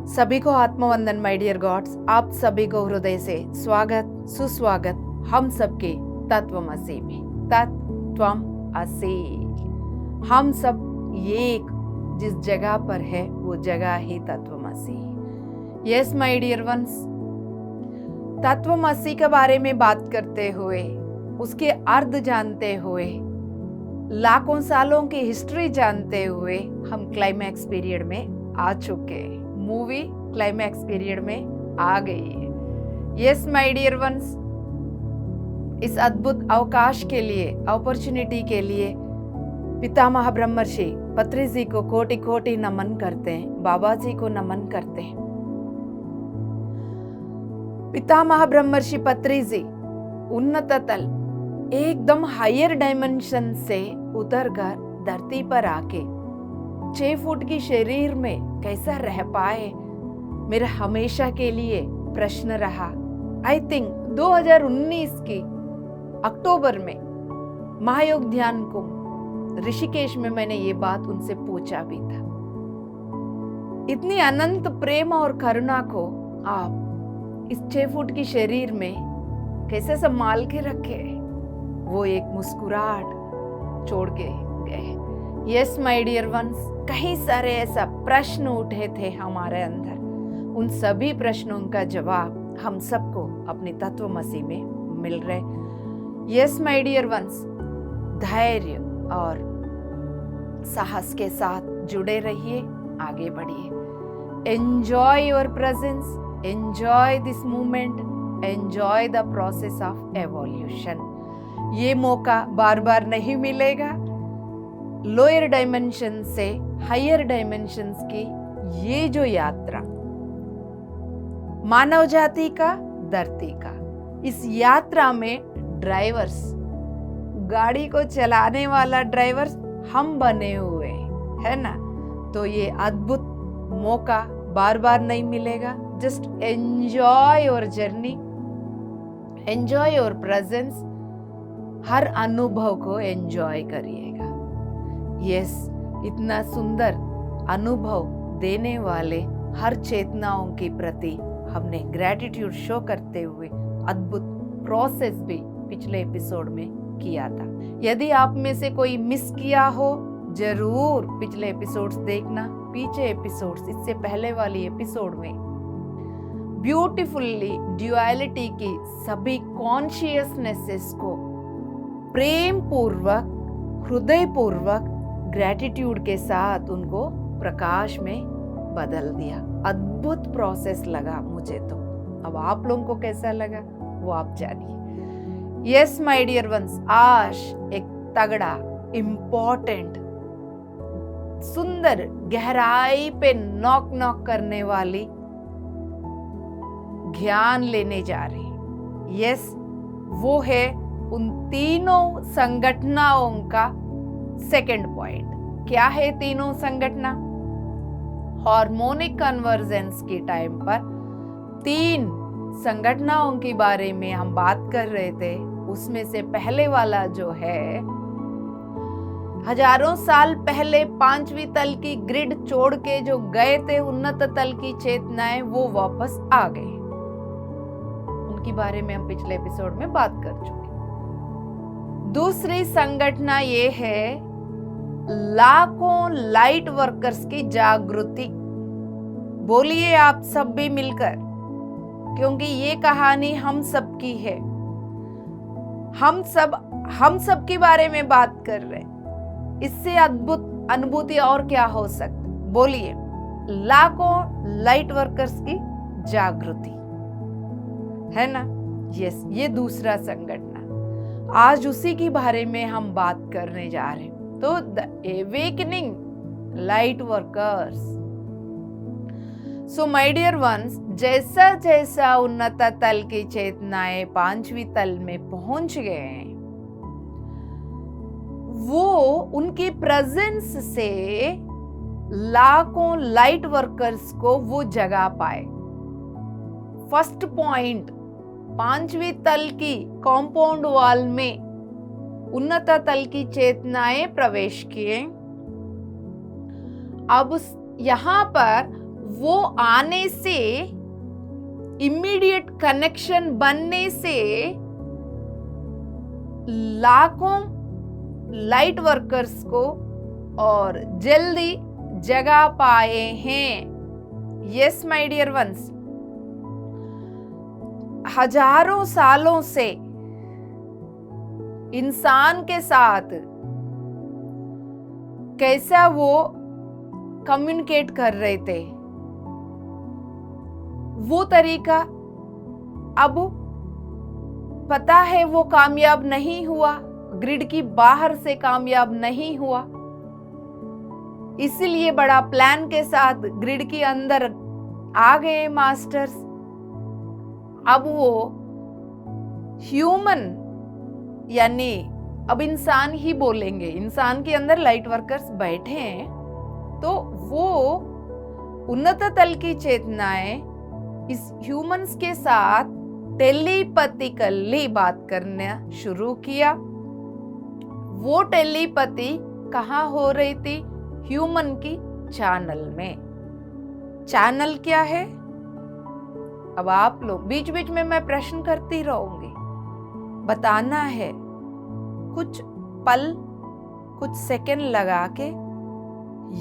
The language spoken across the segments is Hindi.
सभी को आत्मवंदन माय डियर गॉड्स। आप सभी को हृदय से स्वागत सुस्वागत हम सबके तत्वमसि में। तत्वमसि, हम सब एक जिस जगह पर है वो जगह ही तत्वमसि। यस माय डियर वंस, तत्वमसि के बारे में बात करते हुए, उसके अर्थ जानते हुए, लाखों सालों की हिस्ट्री जानते हुए हम क्लाइमैक्स पीरियड में आ चुके हैं। मूवी क्लाइमैक्स पीरियड में आ गई है। यस माय डियर वंस, इस अद्भुत अवकाश के लिए, अपॉर्चुनिटी के लिए पितामह ब्रह्मर्षि पत्री जी को कोटि कोटि नमन करते हैं, बाबा जी को नमन करते हैं। पितामह ब्रह्मर्षि पत्री जी उन्नत तल, एकदम हायर डायमेंशन से उतरकर धरती पर आके 6 फुट की शरीर में कैसा रह पाए, मेरा हमेशा के लिए प्रश्न रहा। आई थिंक 2019 की अक्टूबर में महायोग ध्यान कुंभ ऋषिकेश में मैंने ये बात उनसे पूछा भी था। इतनी अनंत प्रेम और करुणा को आप इस 6 फुट की शरीर में कैसे संभाल के रखे? वो एक मुस्कुराहट छोड़ के गए। यस माय डियर वंस, कई सारे ऐसा प्रश्न उठे थे हमारे अंदर। उन सभी प्रश्नों का जवाब हम सबको अपनी तत्वमसि में मिल रहे। यस माय डियर वंस, धैर्य और साहस के साथ जुड़े रहिए, आगे बढ़िए। Enjoy your presence, enjoy this moment, enjoy the process of evolution. ये मौका बार बार नहीं मिलेगा। लोअर डायमेंशन से हायर डायमेंशंस की ये जो यात्रा, मानव जाति का, धरती का, इस यात्रा में ड्राइवर्स, गाड़ी को चलाने वाला ड्राइवर्स हम बने हुए है ना। तो ये अद्भुत मौका बार बार नहीं मिलेगा। Just enjoy your journey, enjoy your presence, हर अनुभव को एंजॉय करिएगा। यस, इतना सुंदर अनुभव देने वाले हर चेतनाओं के प्रति हमने ग्रैटिट्यूड शो करते हुए अद्भुत प्रोसेस भी पिछले एपिसोड में किया था। यदि आप में से कोई मिस किया हो, जरूर पिछले एपिसोड्स देखना, पीछे एपिसोड्स, इससे पहले वाली एपिसोड में ब्यूटीफुल्ली ड्युअलिटी की सभी कॉन्शियसनेसेस को प्रेम पूर्वक, हृदय पूर्वक, ग्रैटिट्यूड के साथ उनको प्रकाश में बदल दिया। अद्भुत प्रोसेस लगा मुझे तो। अब आप लोगों को कैसा लगा वो आप जानिए। यस माय डियर वंस, आज एक तगड़ा, इम्पोर्टेंट, सुंदर, गहराई पे नॉक नॉक करने वाली ज्ञान लेने जा रही। यस, वो है उन तीनों संगठनाओं का सेकंड पॉइंट। क्या है तीनों संगठना? हार्मोनिक कन्वर्जेंस के टाइम पर 3 संगठनाओं के बारे में हम बात कर रहे थे। उसमें से पहले वाला जो है, हजारों साल पहले 5वीं तल की ग्रिड छोड़ के जो गए थे उन्नत तल की चेतनाएं, वो वापस आ गए। उनके बारे में हम पिछले एपिसोड में बात कर चुके। दूसरी संगठना ये है लाखों लाइट वर्कर्स की जागृति। बोलिए आप सब भी मिलकर, क्योंकि ये कहानी हम सब की है। हम सब के बारे में बात कर रहे हैं। इससे अद्भुत अनुभूति और क्या हो सकती? बोलिए, लाखों लाइट वर्कर्स की जागृति, है ना। यस, ये दूसरा संगठन, आज उसी के बारे में हम बात करने जा रहे हैं। तो the awakening light workers. So my dear ones, जैसा जैसा उन्नत तल की चेतनाएं 5वीं तल में पहुंच गए, वो उनकी प्रेजेंस से लाखों लाइट वर्कर्स को वो जगा पाए। फर्स्ट पॉइंट, 5वीं तल की कॉम्पाउंड वॉल में उन्नत तल की चेतनाएं प्रवेश किए। अब यहाँ पर वो आने से, इमीडिएट कनेक्शन बनने से लाखों लाइट वर्कर्स को और जल्दी जगा पाए हैं। यस माय डियर वंस, हजारों सालों से इंसान के साथ कैसा वो कम्युनिकेट कर रहे थे, वो तरीका अब पता है वो कामयाब नहीं हुआ, ग्रिड की बाहर से कामयाब नहीं हुआ। इसीलिए बड़ा प्लान के साथ ग्रिड के अंदर आ गए मास्टर्स। अब वो ह्यूमन यानी अब इंसान ही बोलेंगे, इंसान के अंदर लाइट वर्कर्स बैठे हैं, तो वो उन्नत तल की चेतनाएं इस ह्यूमंस के साथ टेलीपैथिकली बात करना शुरू किया। वो टेलीपैथी कहाँ हो रही थी? ह्यूमन की चैनल में। चैनल क्या है? अब आप लोग बीच बीच में मैं प्रश्न करती रहूंगी, बताना है, कुछ पल कुछ सेकंड लगा के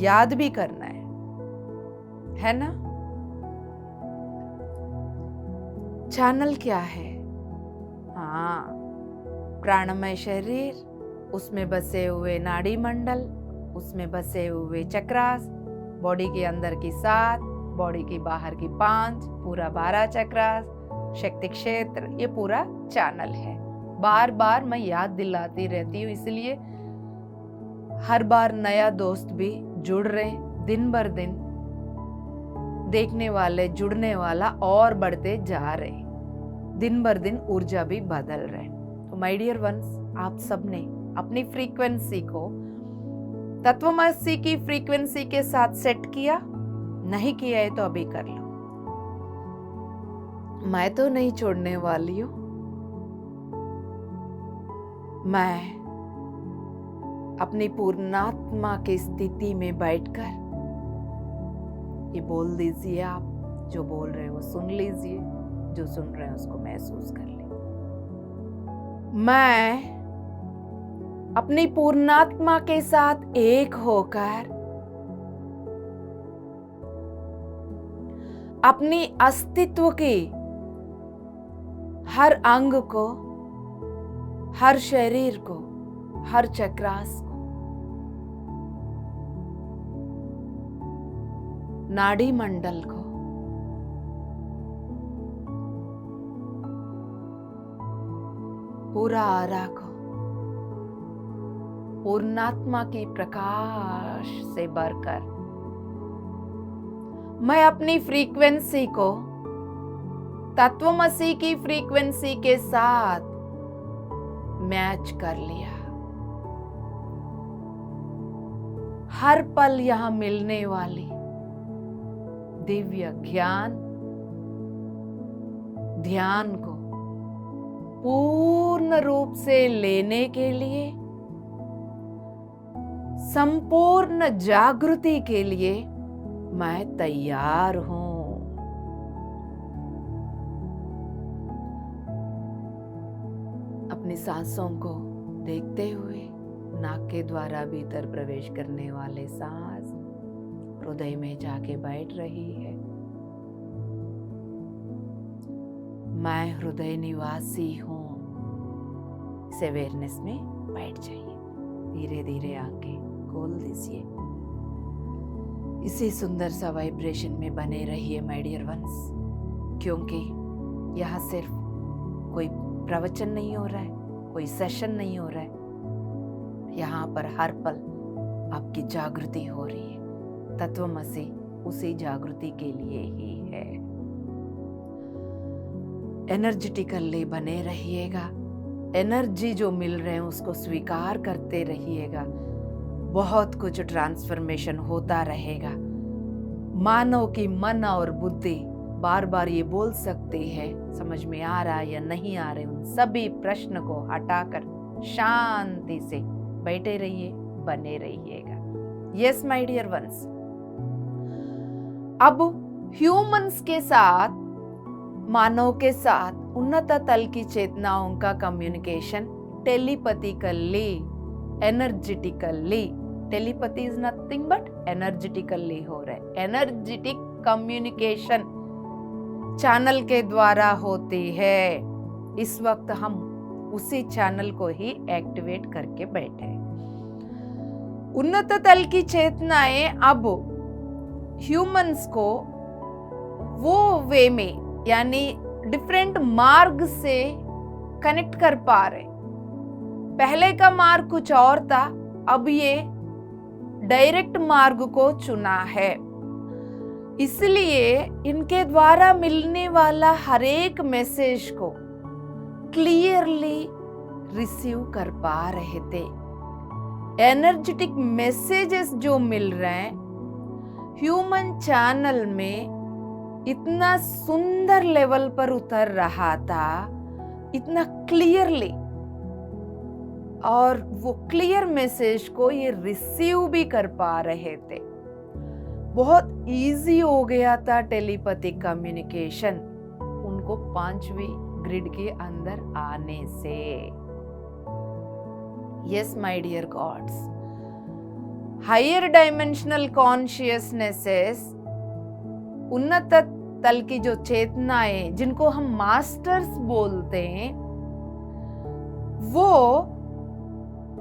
याद भी करना है ना? चैनल क्या है? हाँ, प्राणमय शरीर, उसमें बसे हुए नाड़ी मंडल, उसमें बसे हुए चक्रास, बॉडी के अंदर की 7, बॉडी की बाहर की 5, पूरा 12 चक्रास, शक्ति क्षेत्र, ये पूरा चैनल है। बार बार मैं याद दिलाती रहती हूँ, इसलिए हर बार नया दोस्त भी जुड़ रहे, दिन भर दिन देखने वाले, जुड़ने वाला और बढ़ते जा रहे, दिन भर दिन ऊर्जा भी बदल रहे। तो माय डियर वंस, आप सबने अपनी फ्रीक्वेंसी को तत्वमसी की फ्रीक्वेंसी के साथ सेट किया? नहीं किया है तो अभी कर लो। मैं तो नहीं छोड़ने वाली हूं। मैं अपनी पूर्णात्मा की स्थिति में बैठकर, ये बोल दीजिए, आप जो बोल रहे हो वो सुन लीजिए, जो सुन रहे हैं उसको महसूस कर लीजिए। मैं अपनी पूर्णात्मा के साथ एक होकर अपनी अस्तित्व की हर अंग को, हर शरीर को, हर चक्रास को, नाड़ी मंडल को, पूरा आरा को पूर्णात्मा की प्रकाश से भरकर मैं अपनी फ्रीक्वेंसी को तत्वमसी की फ्रीक्वेंसी के साथ मैच कर लिया। हर पल यहां मिलने वाली दिव्य ज्ञान, ध्यान को पूर्ण रूप से लेने के लिए, संपूर्ण जागृति के लिए मैं तैयार हूं। अपनी सांसों को देखते हुए नाक के द्वारा भीतर प्रवेश करने वाले सांस हृदय में जाके बैठ रही है। मैं हृदय निवासी हूं, इस अवेयरनेस में बैठ जाइए। धीरे धीरे आंखें खोल दीजिए। इसी सुंदर सा वाइब्रेशन में बने रहिए माय डियर वंस, क्योंकि यहाँ सिर्फ कोई प्रवचन नहीं हो रहा है, कोई सेशन नहीं हो रहा है, यहाँ पर हर पल आपकी जागृति हो रही है। तत्वमसी उसी जागृति के लिए ही है। एनर्जेटिकली बने रहिएगा, एनर्जी जो मिल रहे हैं उसको स्वीकार करते रहिएगा। बहुत कुछ ट्रांसफॉर्मेशन होता रहेगा। मानव की मन और बुद्धि बार बार ये बोल सकती है, समझ में आ रहा है या नहीं आ रहे, उन सभी प्रश्न को हटाकर शांति से बैठे रहिए, बने रहिएगा। यस माय डियर वंस, अब ह्यूमंस के साथ, मानव के साथ उन्नत तल की चेतनाओं का communication telepathically, energetically, telepathy is nothing but energetically हो रहा है। एनर्जेटिक कम्युनिकेशन चैनल के द्वारा होती है। इस वक्त हम उसी चैनल को ही एक्टिवेट करके बैठे हैं। उन्नत तल की चेतनाएं अब ह्यूमंस को वो वे में, यानी डिफरेंट मार्ग से कनेक्ट कर पा रहे। पहले का मार्ग कुछ और था, अब ये डायरेक्ट मार्ग को चुना है। इसलिए इनके द्वारा मिलने वाला हर एक मैसेज को क्लियरली रिसीव कर पा रहे थे। एनर्जेटिक मैसेजेस जो मिल रहे हैं ह्यूमन चैनल में इतना सुंदर लेवल पर उतर रहा था, इतना क्लियरली, और वो क्लियर मैसेज को ये रिसीव भी कर पा रहे थे। बहुत इजी हो गया था टेलीपैथिक कम्युनिकेशन उनको 5वीं ग्रिड के अंदर आने से। Yes my dear gods, higher dimensional consciousnesses, उन्नत तल की जो चेतनाएं जिनको हम मास्टर्स बोलते हैं, वो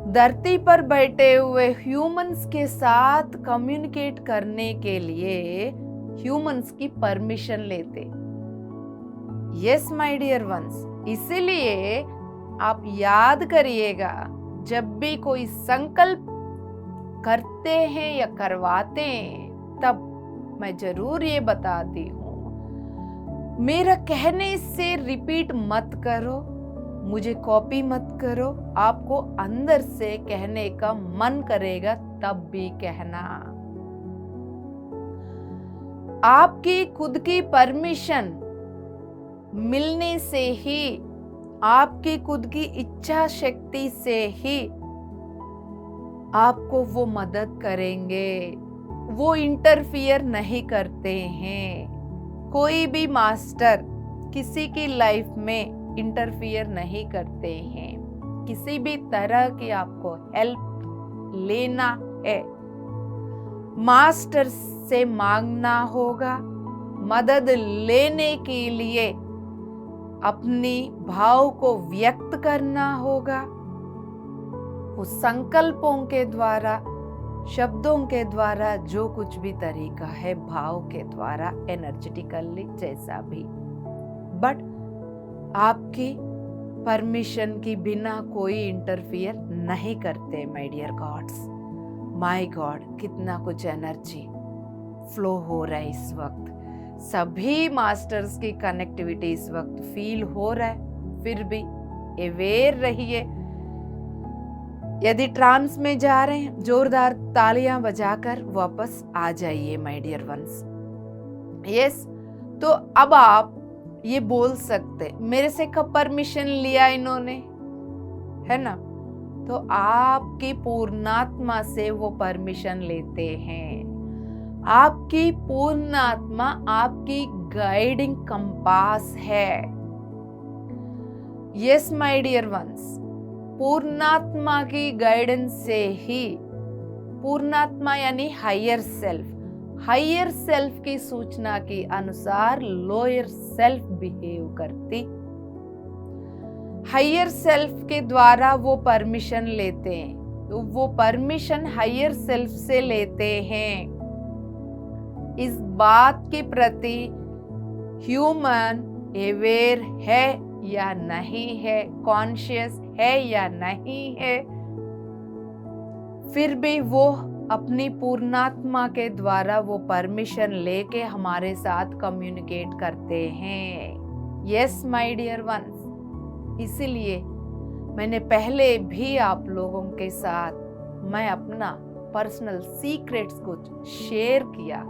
धरती पर बैठे हुए ह्यूमंस के साथ कम्युनिकेट करने के लिए ह्यूमंस की परमिशन लेते। यस माय डियर वंस, इसीलिए आप याद करिएगा, जब भी कोई संकल्प करते हैं या करवाते हैं तब मैं जरूर ये बताती हूँ, मेरा कहने से रिपीट मत करो, मुझे कॉपी मत करो। आपको अंदर से कहने का मन करेगा तब भी कहना। आपकी खुद की परमिशन मिलने से ही, आपकी खुद की इच्छा शक्ति से ही आपको वो मदद करेंगे। वो इंटरफियर नहीं करते हैं। कोई भी मास्टर किसी की लाइफ में इंटरफियर नहीं करते हैं। किसी भी तरह की आपको हेल्प लेना है, मास्टर से मांगना होगा। मदद लेने के लिए अपनी भाव को व्यक्त करना होगा। वो संकल्पों के द्वारा, शब्दों के द्वारा, जो कुछ भी तरीका है, भाव के द्वारा, एनर्जेटिकली, जैसा भी, बट आपकी परमिशन की बिना कोई इंटरफियर नहीं करते। My dear gods, my god, कितना कुछ एनर्जी फ्लो हो रहा है इस वक्त। सभी मास्टर्स की कनेक्टिविटी इस वक्त फील हो रहा है। फिर भी अवेयर रहिए। यदि ट्रांस में जा रहे हैं, जोरदार तालियां बजाकर वापस आ जाइए माय डियर वंस। यस, तो अब आप ये बोल सकते, मेरे से कब परमिशन लिया इन्होंने, है ना? तो आपकी पूर्णात्मा से वो परमिशन लेते हैं। आपकी पूर्णात्मा आपकी गाइडिंग कंपास है। यस माय डियर वंस, पूर्णात्मा की गाइडेंस से ही, पूर्णात्मा यानी हायर सेल्फ, हायर सेल्फ की सूचना के अनुसार लोअर सेल्फ बिहेव करती। हायर सेल्फ के द्वारा वो परमिशन लेते हैं, तो वो परमिशन हायर सेल्फ से लेते हैं। इस बात के प्रति ह्यूमन अवेयर है या नहीं है, कॉन्शियस है या नहीं है, फिर भी वो अपनी पूर्णात्मा के द्वारा वो परमिशन लेके हमारे साथ कम्युनिकेट करते हैं। यस माय डियर वंस, इसीलिए मैंने पहले भी आप लोगों के साथ मैं अपना पर्सनल सीक्रेट्स कुछ शेयर किया,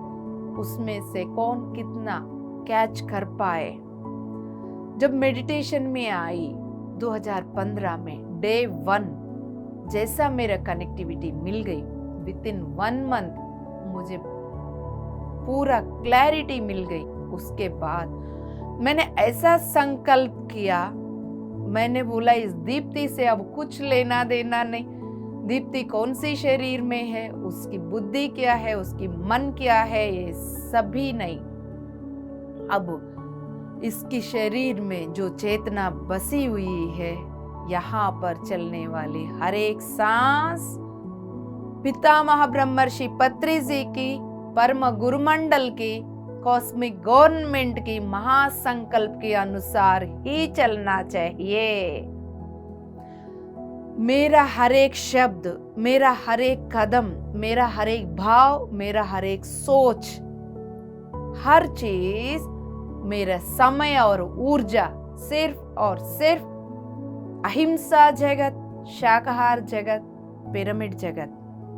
उसमें से कौन कितना कैच कर पाए। जब मेडिटेशन में आई 2015 में डे 1, जैसा मेरा कनेक्टिविटी मिल गई, विद इन 1 मंथ मुझे पूरा क्लैरिटी मिल गई। उसके बाद मैंने ऐसा संकल्प किया, मैंने बोला इस दीप्ति से अब कुछ लेना देना नहीं। दीप्ति कौन सी शरीर में है, उसकी बुद्धि क्या है, उसकी मन क्या है, ये सभी नहीं। अब इसकी शरीर में जो चेतना बसी हुई है, यहाँ पर चलने वाली हर एक सांस पितामह ब्रह्मर्षि पत्री जी की, परम गुरुमंडल की, कॉस्मिक गवर्नमेंट की महासंकल्प के अनुसार ही चलना चाहिए। मेरा हर एक शब्द, मेरा हर एक कदम, मेरा हर एक भाव, मेरा हर एक सोच, हर चीज, मेरा समय और ऊर्जा सिर्फ और सिर्फ अहिंसा जगत, शाकाहार जगत, पिरामिड जगत,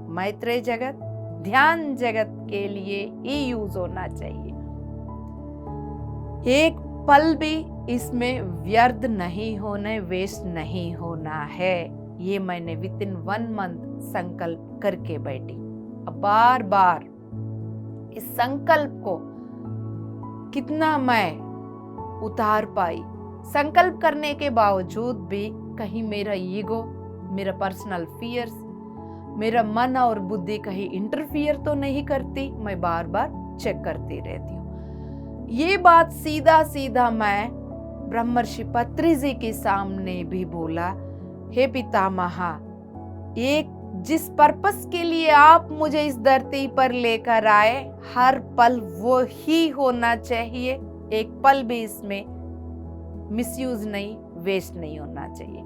मैत्रेय जगत, ध्यान जगत के लिए ही यूज होना चाहिए। एक पल भी इसमें व्यर्थ नहीं होने, वेस्ट नहीं होना है। ये मैंने विद इन 1 मंथ संकल्प करके बैठी। अब बार बार इस संकल्प को कितना मैं उतार पाई। संकल्प करने के बावजूद भी कहीं मेरा ईगो, मेरा पर्सनल फियर्स, मेरा मन और बुद्धि कहीं इंटरफियर तो नहीं करती, मैं बार बार चेक करती रहती हूँ। ये बात सीधा सीधा मैं ब्रह्मर्षि पत्री जी के सामने भी बोला, हे पितामह, एक जिस पर्पस के लिए आप मुझे इस धरती पर लेकर आए, हर पल वो ही होना चाहिए। एक पल भी इसमें मिसयूज नहीं, वेस्ट नहीं होना चाहिए।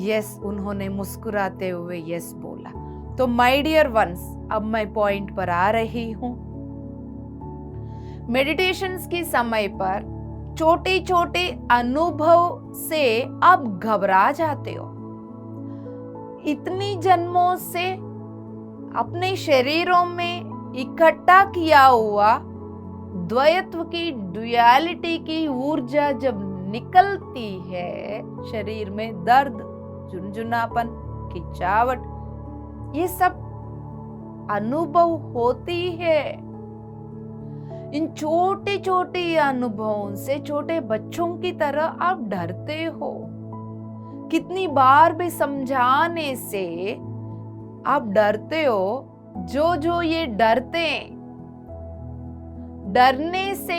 यस, उन्होंने मुस्कुराते हुए यस बोला। तो माय डियर वंस, अब मैं पॉइंट पर आ रही हूं। मेडिटेशंस के समय पर छोटे छोटे अनुभव से आप घबरा जाते हो। इतनी जन्मों से अपने शरीरों में इकट्ठा किया हुआ द्वैत्व की, ड्युअलिटी की ऊर्जा जब निकलती है, शरीर में दर्द, झुनझुनापन, खिंचावट, ये सब अनुभव होती है। इन छोटे छोटे अनुभवों से छोटे बच्चों की तरह आप डरते हो। कितनी बार भी समझाने से आप डरते हो। जो ये डरने से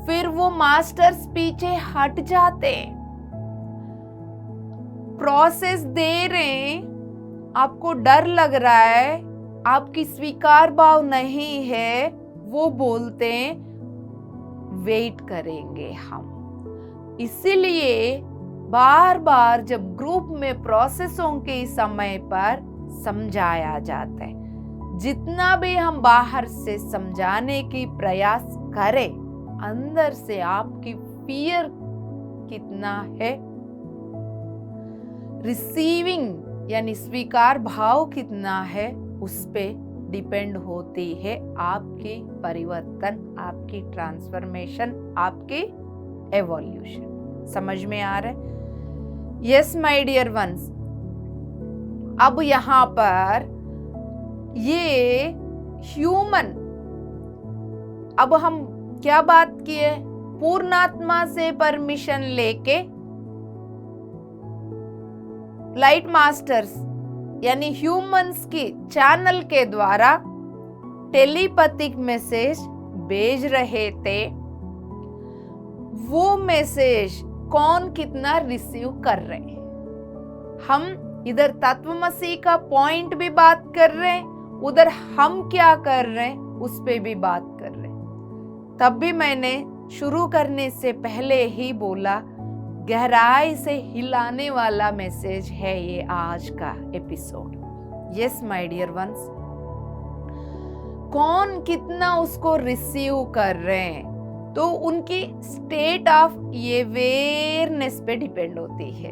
फिर वो मास्टर्स पीछे हट जाते। प्रोसेस दे रहे, आपको डर लग रहा है, आपकी स्वीकार भाव नहीं है, वो बोलते वेट करेंगे हम। इसीलिए बार बार जब ग्रुप में प्रोसेसों के समय पर समझाया जाता है, जितना भी हम बाहर से समझाने की प्रयास करें, अंदर से आपकी फियर कितना है, रिसीविंग यानी स्वीकार भाव कितना है, उस पे डिपेंड होती है आपकी परिवर्तन, आपकी ट्रांसफॉर्मेशन, आपकी एवोल्यूशन। समझ में आ रहा है? यस माय डियर वंस, अब यहां पर ये ह्यूमन, अब हम क्या बात किए, पूर्णात्मा से परमिशन लेके लाइट मास्टर्स यानी ह्यूमंस की चैनल के द्वारा टेलीपैथिक मैसेज भेज रहे थे। वो मैसेज कौन कितना रिसीव कर रहे हैं, हम इधर तत्वमसी का पॉइंट भी बात कर रहे हैं, उधर हम क्या कर रहे हैं उस पे भी बात कर रहे हैं। तब भी मैंने शुरू करने से पहले ही बोला, गहराई से हिलाने वाला मैसेज है ये आज का episode. Yes my dear ones, कौन कितना उसको रिसीव कर रहे हैं तो उनकी स्टेट ऑफ अवेयरनेस पे डिपेंड होती है।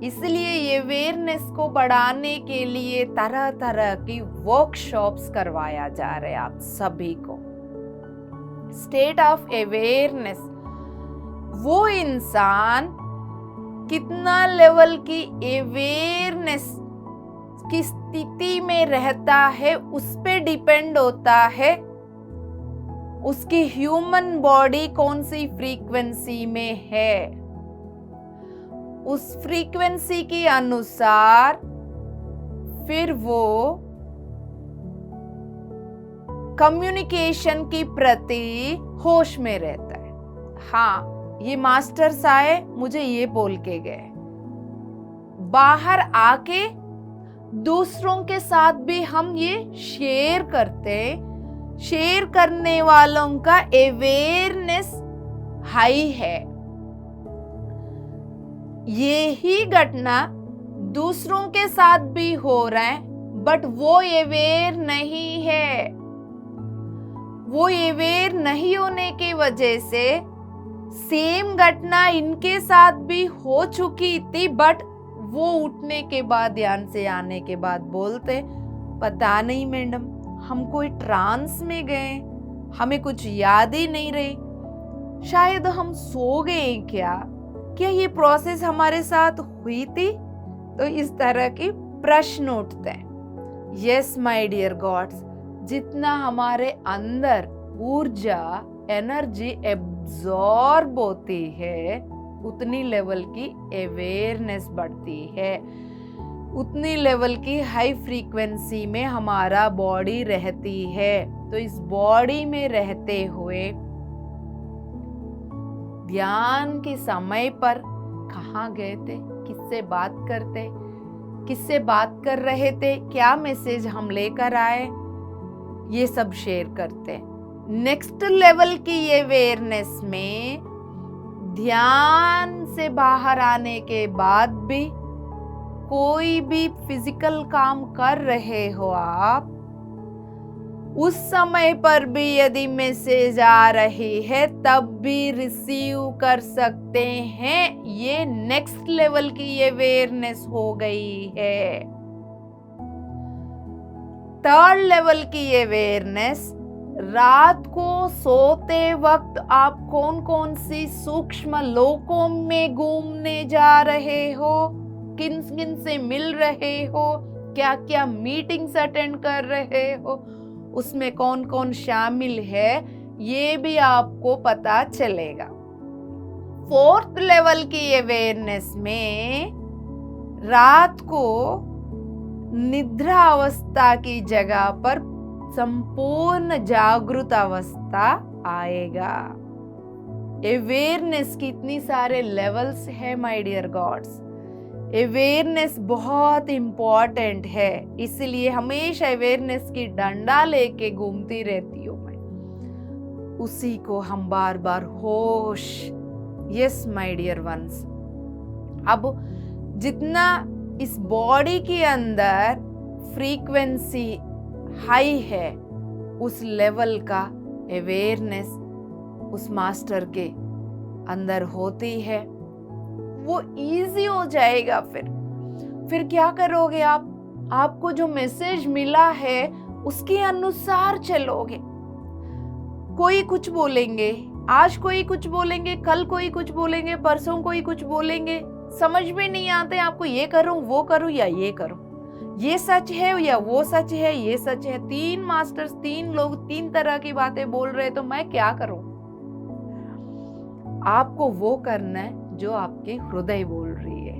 इसलिए ये अवेयरनेस को बढ़ाने के लिए तरह तरह की वर्कशॉप्स करवाया जा रहा है आप सभी को। स्टेट ऑफ अवेयरनेस, वो इंसान कितना लेवल की अवेयरनेस की स्थिति में रहता है, उस पे डिपेंड होता है उसकी ह्यूमन बॉडी कौन सी फ्रीक्वेंसी में है, उस फ्रीक्वेंसी के अनुसार फिर वो कम्युनिकेशन की प्रति होश में रहता है। हाँ, ये मास्टर्स आए, मुझे ये बोल के गए, बाहर आके दूसरों के साथ भी हम ये शेयर करते, शेयर करने वालों का अवेयरनेस हाई है। ये ही घटना दूसरों के साथ भी हो रहा है, बट वो अवेयर नहीं है। वो अवेयर नहीं होने की वजह से सेम घटना इनके साथ भी हो चुकी थी, बट वो उठने के बाद, ध्यान से आने के बाद बोलते, पता नहीं मैडम, हम कोई ट्रांस में गए, हमें कुछ याद ही नहीं रही, शायद हम सो गए क्या ये प्रोसेस हमारे साथ हुई थी। तो इस तरह के प्रश्न उठते हैं। यस माय डियर गॉड्स, जितना हमारे अंदर ऊर्जा, एनर्जी एब्जॉर्ब होती है, उतनी लेवल की अवेयरनेस बढ़ती है, उतनी लेवल की हाई फ्रीक्वेंसी में हमारा बॉडी रहती है। तो इस बॉडी में रहते हुए ध्यान के समय पर कहाँ गए थे, किससे बात करते, किससे बात कर रहे थे, क्या मैसेज हम लेकर आए, ये सब शेयर करते। नेक्स्ट लेवल की अवेयरनेस में ध्यान से बाहर आने के बाद भी कोई भी फिजिकल काम कर रहे हो आप, उस समय पर भी यदि मैसेज आ रही है तब भी रिसीव कर सकते हैं। ये नेक्स्ट लेवल की अवेयरनेस हो गई है। थर्ड लेवल की अवेयरनेस, रात को सोते वक्त आप कौन कौन सी सूक्ष्म लोकों में घूमने जा रहे हो, किन किन से मिल रहे हो, क्या क्या मीटिंग्स अटेंड कर रहे हो, उसमें कौन कौन शामिल है, ये भी आपको पता चलेगा। फोर्थ लेवल की अवेयरनेस में रात को निद्रा अवस्था की जगह पर संपूर्ण जागृत अवस्था आएगा। अवेयरनेस की इतनी सारे लेवल्स है माय डियर गॉड्स। अवेयरनेस बहुत इंपॉर्टेंट है, इसलिए हमेशा अवेयरनेस की डंडा लेके घूमती रहती हूँ मैं। उसी को हम बार बार होश। यस माय डियर वंस, अब जितना इस बॉडी के अंदर फ्रीक्वेंसी हाई है, उस लेवल का अवेयरनेस उस मास्टर के अंदर होती है, वो इजी हो जाएगा। फिर क्या करोगे आप? आपको जो मैसेज मिला है उसके अनुसार चलोगे। कोई कुछ बोलेंगे, आज कोई कुछ बोलेंगे, कल कोई कुछ बोलेंगे, परसों कोई कुछ बोलेंगे, समझ में नहीं आते आपको ये करूं, वो करूं या ये करूं, ये सच है या वो सच है, ये सच है। 3 मास्टर्स, 3 लोग 3 तरह की बातें बोल रहे, तो मैं क्या करूं? आपको वो करना है जो आपके हृदय बोल रही है।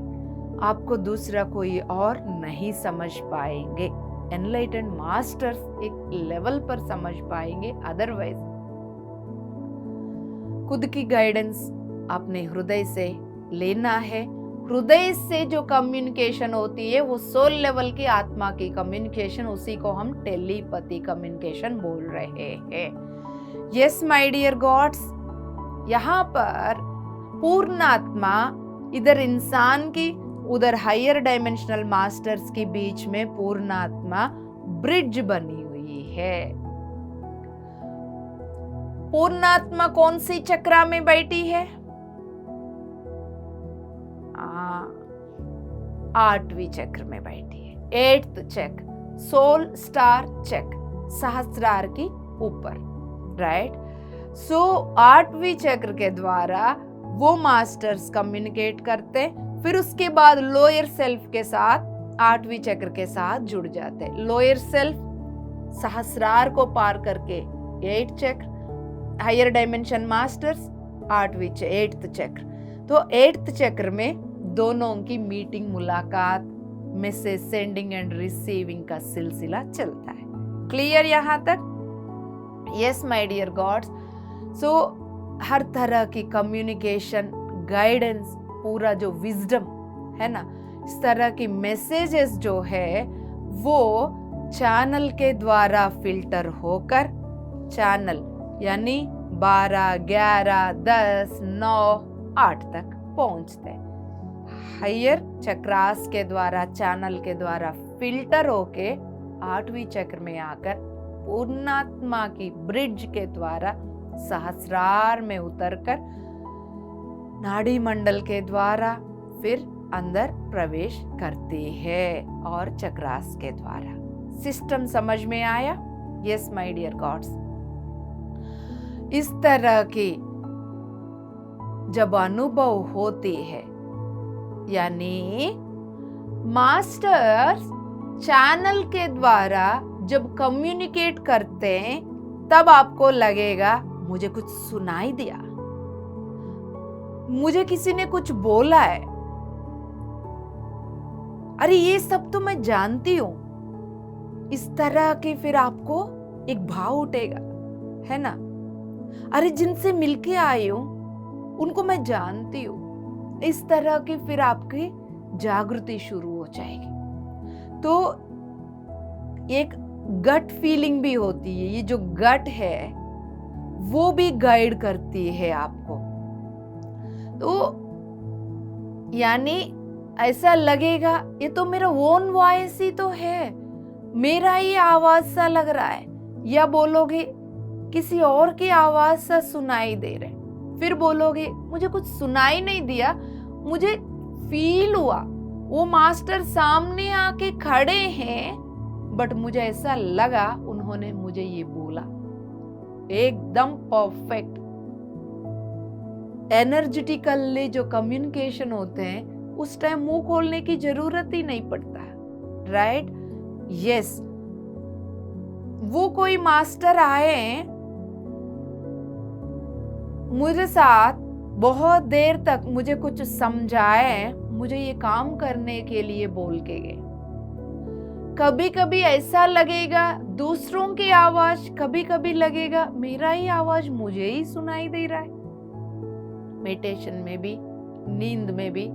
आपको दूसरा कोई और नहीं समझ पाएंगे। एनलाइटेंड मास्टर्स एक लेवल पर समझ पाएंगे, अदरवाइज खुद की गाइडेंस अपने हृदय से लेना है। हृदय से जो कम्युनिकेशन होती है वो सोल लेवल की आत्मा की कम्युनिकेशन, उसी को हम टेलीपैथी कम्युनिकेशन बोल रहे हैं। यस माय डियर गॉड्स, यहाँ पर पूर्ण आत्मा इधर इंसान की, उधर हायर डायमेंशनल मास्टर्स के बीच में पूर्ण आत्मा ब्रिज बनी हुई है। पूर्ण आत्मा कौन सी चक्रा में बैठी है? 8वीं चक्र में बैठी है। 8th चक्र, सोल स्टार चक्र, सहस्रार की ऊपर, राइट। सो 8वीं चक्र के द्वारा वो मास्टर्स कम्युनिकेट करते, फिर उसके बाद लोअर सेल्फ के साथ 8वीं चक्र के साथ जुड़ जाते। लोअर सेल्फ सहस्रार को पार करके 8th चक्र, हायर डायमेंशन मास्टर्स, 8th चक्र। तो 8th चक्र में दोनों की मीटिंग, मुलाकात, मैसेज सेंडिंग एंड रिसीविंग का सिलसिला चलता है। क्लियर यहाँ तक? Yes my dear gods. So हर तरह की कम्युनिकेशन, गाइडेंस, पूरा जो विजडम है ना, इस तरह की मैसेजेस जो है वो चैनल के द्वारा फिल्टर होकर चैनल यानी 12, 11, 10, 9, 8 तक पहुंचते हैं। हायर चक्रास के द्वारा, चैनल के द्वारा फिल्टर होके 8वीं चक्र में आकर पूर्णात्मा की ब्रिज के द्वारा सहस्रार में उतरकर नाड़ी मंडल के द्वारा फिर अंदर प्रवेश करते हैं और चक्रास के द्वारा। सिस्टम समझ में आया? Yes my dear gods. इस तरह की जब अनुभव होती है, यानी मास्टर्स चैनल के द्वारा जब कम्युनिकेट करते हैं, तब आपको लगेगा मुझे कुछ सुनाई दिया, मुझे किसी ने कुछ बोला है, अरे ये सब तो मैं जानती हूं। इस तरह के फिर आपको एक भाव उठेगा, है ना? अरे जिनसे मिलके आई हूं उनको मैं जानती हूं। इस तरह की फिर आपकी जागृति शुरू हो जाएगी। तो एक गट फीलिंग भी होती है। ये जो गट है वो भी गाइड करती है आपको। तो यानी ऐसा लगेगा ये तो मेरा ओन वॉइस ही तो है, मेरा ही आवाज सा लग रहा है, या बोलोगे किसी और की आवाज सा सुनाई दे रहे, फिर बोलोगे मुझे कुछ सुनाई नहीं दिया, मुझे फील हुआ वो मास्टर सामने आके खड़े हैं, बट मुझे ऐसा लगा उन्होंने मुझे ये बोला। एकदम परफेक्ट एनर्जेटिकली जो कम्युनिकेशन होते हैं उस टाइम मुंह खोलने की जरूरत ही नहीं पड़ता, राइट? यस। वो कोई मास्टर आए मुझे साथ बहुत देर तक मुझे कुछ समझाए, मुझे ये काम करने के लिए बोल के गए। कभी कभी ऐसा लगेगा दूसरों की आवाज, कभी कभी लगेगा मेरा ही आवाज मुझे ही सुनाई दे रहा है। मेडिटेशन में भी, नींद में भी,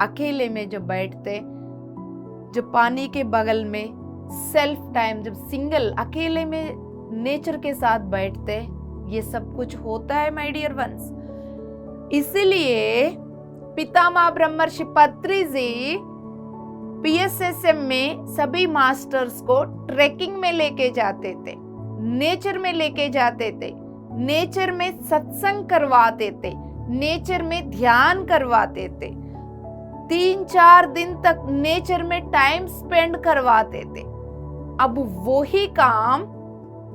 अकेले में जब बैठते, जब पानी के बगल में सेल्फ टाइम, जब सिंगल अकेले में नेचर के साथ बैठते, ये सब कुछ होता है माय डियर वंस। इसीलिए पितामह ब्रह्मर्षि पत्री जी PSSM में सभी मास्टर्स को ट्रेकिंग में लेके जाते थे, नेचर में लेके जाते थे, नेचर में सत्संग करवाते थे, नेचर में ध्यान करवाते थे, 3-4 दिन तक नेचर में टाइम स्पेंड करवाते थे। अब वही काम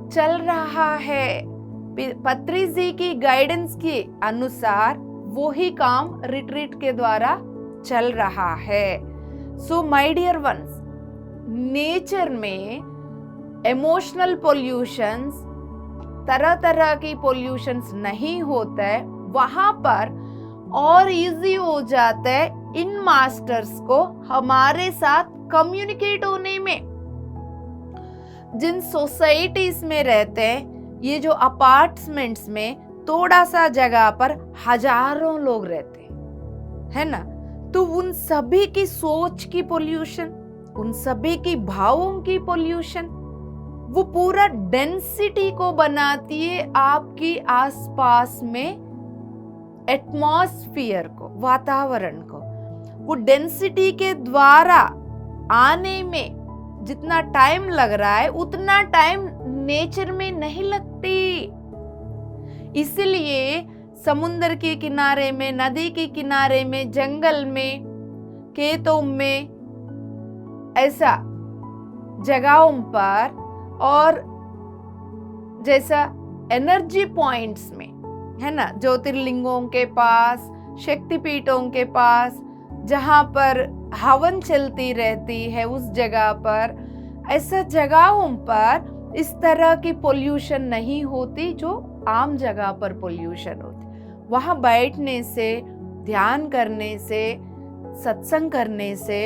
चल रहा है। पत्री जी की गाइडेंस के अनुसार वही काम रिट्रीट के द्वारा चल रहा है। So my dear ones, nature में इमोशनल पोल्यूशंस, तरह तरह की पोल्यूशंस नहीं होता है, वहां पर और इजी हो जाता है इन मास्टर्स को हमारे साथ कम्युनिकेट होने में। जिन सोसाइटीज में रहते हैं, ये जो अपार्टमेंट्स में थोड़ा सा जगह पर हजारों लोग रहते हैं, है ना? तो उन सभी की सोच की पोल्यूशन, उन सभी की भावों की पोल्यूशन, वो पूरा डेंसिटी को बनाती है आपकी आसपास में एटमॉस्फेयर को, वातावरण को। वो डेंसिटी के द्वारा आने में जितना टाइम लग रहा है उतना टाइम नेचर में नहीं लगती। इसलिए समुद्र के किनारे में, नदी के किनारे में, जंगल में, खेतों में, ऐसा जगहों पर और जैसा एनर्जी पॉइंट्स में, है ना, ज्योतिर्लिंगों के पास, शक्तिपीठों के पास, जहां पर हवन चलती रहती है, उस जगह पर, ऐसा जगहों पर इस तरह की पोल्यूशन नहीं होती जो आम जगह पर पोल्यूशन होती। वहां बैठने से, ध्यान करने से, सत्संग करने से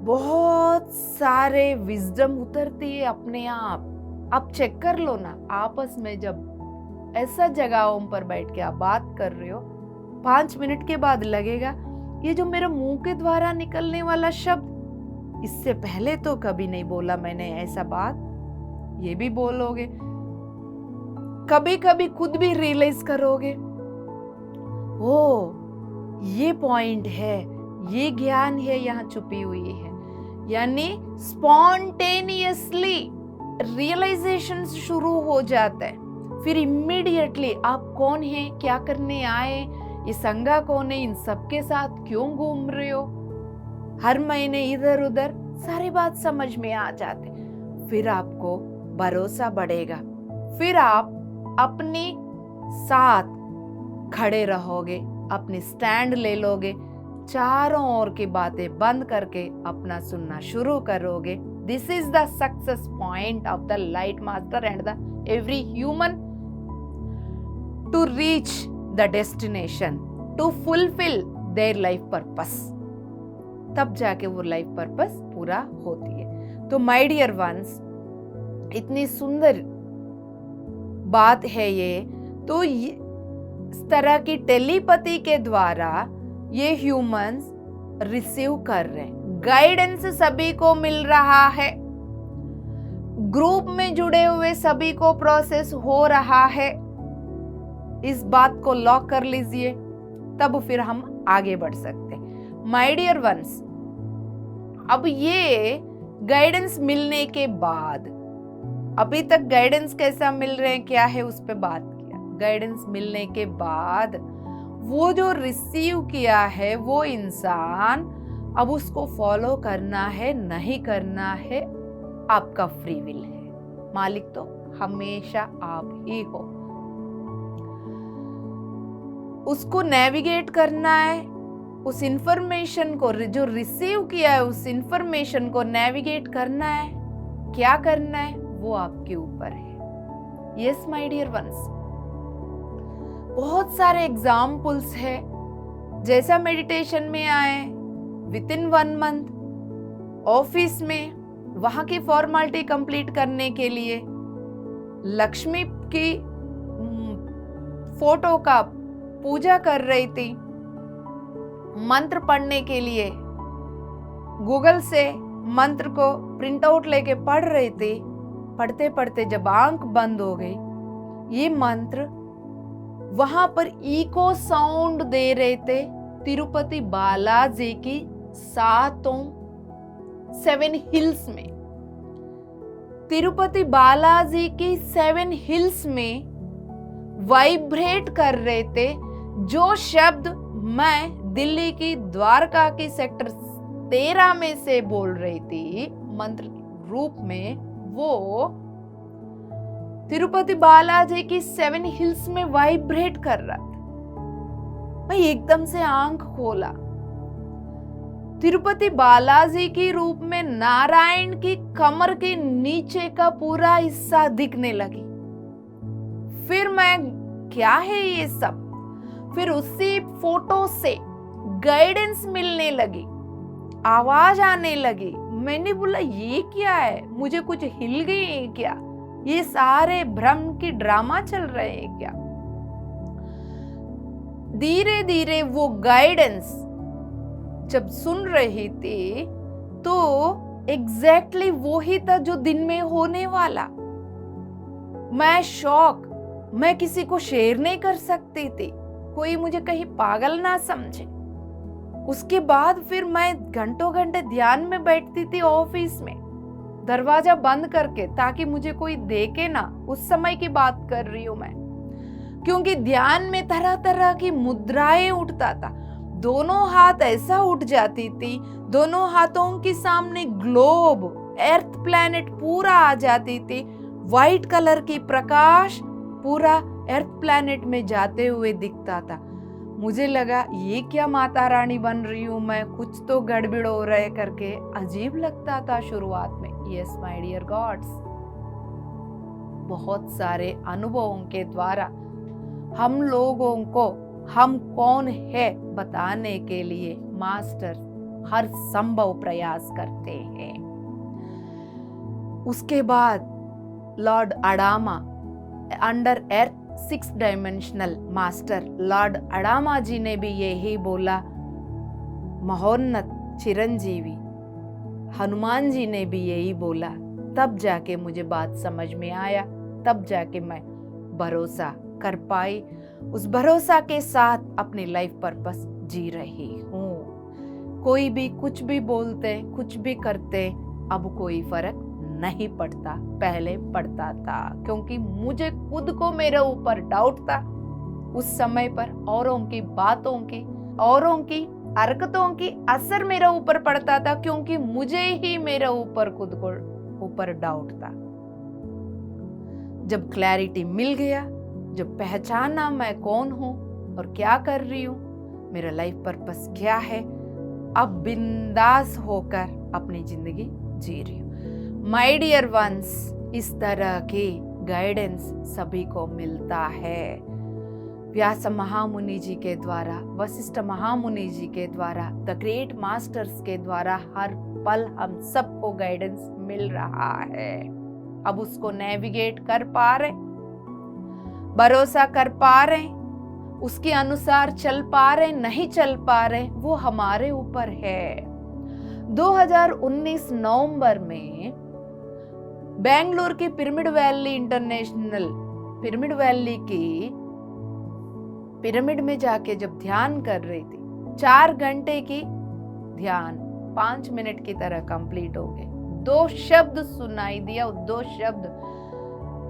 बहुत सारे विजडम उतरती है अपने आप चेक कर लो ना। आपस में जब ऐसा जगहों पर बैठ के आप बात कर रहे हो, 5 मिनट के बाद लगेगा ये जो मेरे मुंह के द्वारा निकलने वाला शब्द, इससे पहले तो कभी नहीं बोला मैंने ऐसा बात, ये भी बोलोगे। कभी कभी खुद भी रियलाइज करोगे, ओ ये पॉइंट है, ये ज्ञान है यहाँ छुपी हुई है। यानी स्पॉन्टेनियसली रियलाइजेशन शुरू हो जाता है। फिर इमीडिएटली आप कौन है, क्या करने आए, ये संगा कौन है, इन सबके साथ क्यों घूम रहे हो, हर महीने इधर उधर, सारी बात समझ में आ जाते। फिर आपको भरोसा बढ़ेगा, फिर आप अपने साथ खड़े रहोगे, अपने स्टैंड ले लोगे, चारों ओर की बातें बंद करके अपना सुनना शुरू करोगे। This is the success point of the light master and the every human to reach the destination, to fulfill their life purpose. तब जाके वो लाइफ पर्पस पूरा होती है। तो माय डियर वंस, इतनी सुंदर बात है ये। तो इस तरह की टेलीपैथी के द्वारा ये ह्यूमंस रिसीव कर रहे हैं, गाइडेंस सभी को मिल रहा है, ग्रुप में जुड़े हुए सभी को प्रोसेस हो रहा है। इस बात को लॉक कर लीजिए, तब फिर हम आगे बढ़ सकते हैं। माय डियर वंस, अब ये गाइडेंस मिलने के बाद, अभी तक गाइडेंस कैसा मिल रहे हैं क्या है उस पे बात किया। गाइडेंस मिलने के बाद वो जो रिसीव किया है वो इंसान अब उसको फॉलो करना है नहीं करना है, आपका फ्री विल है। मालिक तो हमेशा आप ही हो। उसको नेविगेट करना है, उस इंफॉर्मेशन को जो रिसीव किया है उस इंफॉर्मेशन को नेविगेट करना है, क्या करना है वो आपके ऊपर है। यस माय डियर वंस, बहुत सारे एग्जाम्पल्स है। जैसा मेडिटेशन में आए, विद इन 1 मंथ ऑफिस में वहां की फॉर्मेलिटी कंप्लीट करने के लिए लक्ष्मी की फोटो का पूजा कर रही थी, मंत्र पढ़ने के लिए गूगल से मंत्र को प्रिंट आउट लेके पढ़ रही थी। पढ़ते पढ़ते जब आंख बंद हो गई, ये मंत्र वहां पर इको साउंड दे रहे थे तिरुपति बालाजी की 7 हिल्स में। तिरुपति बालाजी की 7 हिल्स में वाइब्रेट कर रहे थे जो शब्द मैं दिल्ली की द्वारका की सेक्टर 13 में से बोल रही थी मंत्र रूप में, वो तिरुपति बालाजी की 7 हिल्स में वाइब्रेट कर रहा था। मैं एकदम से आंख खोला, तिरुपति बालाजी की रूप में नारायण की कमर के नीचे का पूरा हिस्सा दिखने लगी। फिर मैं, क्या है ये सब? फिर उसी फोटो से गाइडेंस मिलने लगी, आवाज आने लगी। मैंने बोला ये क्या है, मुझे कुछ हिल गई है क्या, ये सारे भ्रम की ड्रामा चल रहे हैं क्या? धीरे धीरे वो गाइडेंस जब सुन रही थी तो एग्जैक्टली वो ही था जो दिन में होने वाला। मैं शॉक, मैं किसी को शेयर नहीं कर सकती थी, कोई मुझे कहीं पागल ना समझे। उसके बाद फिर मैं घंटों घंटे ध्यान में बैठती थी ऑफिस में, दरवाजा बंद करके, ताकि मुझे कोई देखे ना। उस समय की बात कर रही हूं मैं, क्योंकि ध्यान में तरह तरह की मुद्राएं उठता था। दोनों हाथ ऐसा उठ जाती थी, दोनों हाथों के सामने ग्लोब, अर्थ प्लैनेट पूरा आ जाती थी। व्हाइट कलर की प्रकाश पूरा अर्थ प्लैनेट में जाते हुए दिखता था। मुझे लगा ये क्या माता रानी बन रही हूं मैं, कुछ तो गड़बड़ हो रहा है करके अजीब लगता था शुरुआत में। यस माय डियर गॉड्स, बहुत सारे अनुभवों के द्वारा हम लोगों को हम कौन है बताने के लिए मास्टर हर संभव प्रयास करते हैं। उसके बाद lord Adama under earth 6 dimensional master lord Adama ji ने भी यही बोला। महोन्नत चिरंजीवी हनुमान जी ने भी यही बोला। तब जाके मुझे बात समझ में आया, तब जाके मैं भरोसा कर पाई। उस भरोसा के साथ अपनी लाइफ पर्पस जी रही हूँ। कोई भी कुछ भी बोलते, कुछ भी करते, अब कोई फर्क नहीं पड़ता, पहले पड़ता था, क्योंकि मुझे खुद को मेरे ऊपर डाउट था। उस समय पर औरों की बातों की, औरों की हरकतों की असर मेरे ऊपर पड़ता था, क्योंकि मुझे ही मेरे ऊपर खुद को ऊपर डाउट था। जब क्लैरिटी मिल गया, जब पहचाना मैं कौन हूं और क्या कर रही हूं, मेरा लाइफ पर्पस क्या है, अब बिंदास होकर अपनी जिंदगी जी रही हूं। माय डियर वंस, इस तरह की गाइडेंस सभी को मिलता है। व्यास महामुनि जी के द्वारा, वशिष्ठ महामुनि जी के द्वारा, द ग्रेट मास्टर्स के द्वारा हर पल हम सबको गाइडेंस मिल रहा है। अब उसको नेविगेट कर पा रहे, भरोसा कर पा रहे, उसके अनुसार चल पा रहे, नहीं चल पा रहे, वो हमारे ऊपर है। 2019 नवंबर में बेंगलुरु की pyramid valley international pyramid valley की पिरामिड में जाके जब ध्यान कर रही थी, 4 घंटे की ध्यान 5 मिनट की तरह कंप्लीट हो गए। 2 शब्द सुनाई दिया, 2 शब्द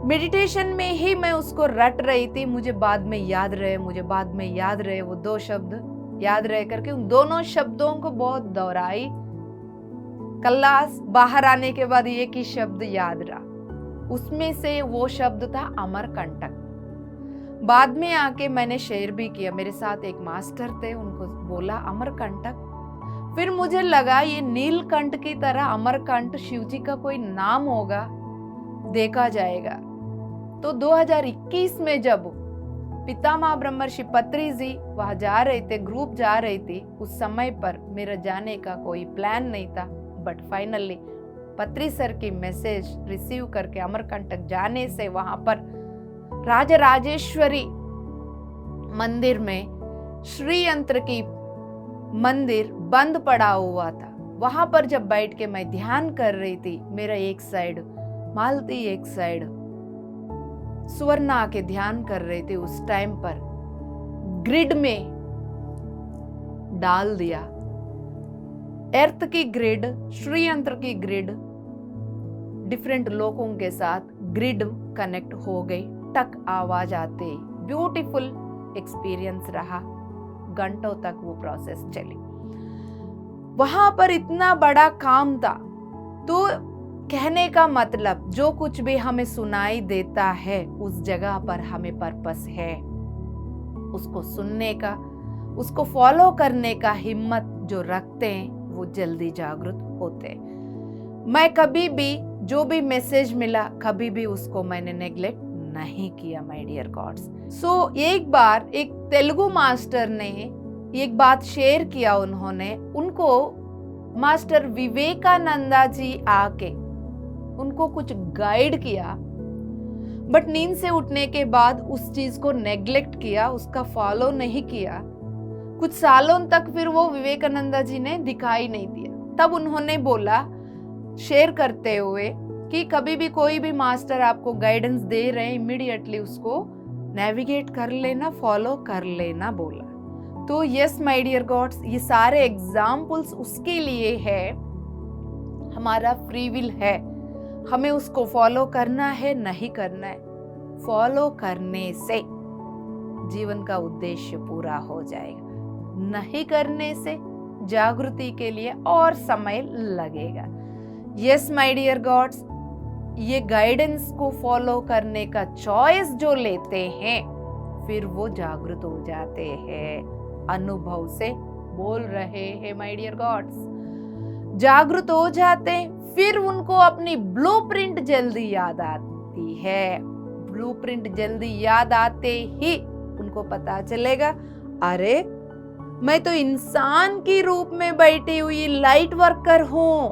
मेडिटेशन में ही मैं उसको रट रही थी। मुझे बाद में याद रहे, मुझे बाद में याद रहे, वो 2 शब्द याद रहे करके उन दोनों शब्दों को बहुत दोहराई। क्लास बाहर आने के बाद एक ही शब्द याद रहा, उसमें से वो शब्द था अमरकंटक। बाद में आके मैंने शेयर भी किया, मेरे साथ एक मास्टर थे, उनको बोला अमरकंटक। फिर मुझे लगा ये नीलकंठ की तरह अमरकंठ शिव जी का कोई नाम होगा, देखा जाएगा। तो 2021 में जब पितामह ब्रह्मर्षि पत्री जी वहां जा रहे थे, ग्रुप जा रही थी, उस समय पर मेरा जाने का कोई प्लान नहीं था, बट फाइनली पत्री सर की मैसेज रिसीव करके अमरकंटक जाने से वहां पर राजराजेश्वरी मंदिर में श्री यंत्र की मंदिर बंद पड़ा हुआ था। वहां पर जब बैठ के मैं ध्यान कर रही थी, मेरा एक साइड मालती, एक साइड सुवर्णा आके ध्यान कर रहे थे। उस टाइम पर ग्रिड में डाल दिया, अर्थ की ग्रिड, श्री यंत्र की ग्रिड डिफरेंट लोगों के साथ ग्रिड कनेक्ट हो गई। टक आवाज आते, ब्यूटीफुल एक्सपीरियंस रहा। घंटों तक वो प्रोसेस चली। वहां पर इतना बड़ा काम था। तो कहने का मतलब, जो कुछ भी हमें सुनाई देता है उस जगह पर हमें पर्पस है, उसको सुनने का, उसको फॉलो करने का हिम्मत जो रखते हैं वो जल्दी जागृत होते हैं। मैं कभी भी जो भी मैसेज मिला, कभी भी उसको मैंने नेग्लेक्ट नहीं किया माय डियर गॉड्स। सो एक बार एक तेलुगु मास्टर ने एक बात शेयर किया, उन्होंने, उनको मास्टर विवेकानंदा जी आके उनको कुछ गाइड किया, बट नींद से उठने के बाद उस चीज को नेग्लेक्ट किया, उसका फॉलो नहीं किया। कुछ सालों तक फिर वो विवेकानंदा जी ने दिखाई नहीं दिया। तब उन्होंने बोला, शेयर करते हुए, कि कभी भी कोई भी मास्टर आपको गाइडेंस दे रहे हैं, इमीडिएटली उसको नेविगेट कर लेना, फॉलो कर लेना बोला। तो यस माय डियर गॉड्स, ये सारे एग्जाम्पल्स उसके लिए है, हमारा फ्री विल है, हमें उसको फॉलो करना है, नहीं करना है। फॉलो करने से जीवन का उद्देश्य पूरा हो जाएगा, नहीं करने से जागृति के लिए और समय लगेगा। यस माय डियर गॉड्स, ये गाइडेंस को फॉलो करने का चॉइस जो लेते हैं, फिर वो जागृत हो जाते हैं। अनुभव से बोल रहे हैं माय डियर गॉड्स, जागृत हो जाते हैं, फिर उनको अपनी ब्लूप्रिंट जल्दी याद आती, जाती है। ब्लूप्रिंट जल्दी याद आते ही उनको पता चलेगा, अरे मैं तो इंसान के रूप में बैठी हुई लाइट वर्कर हूं।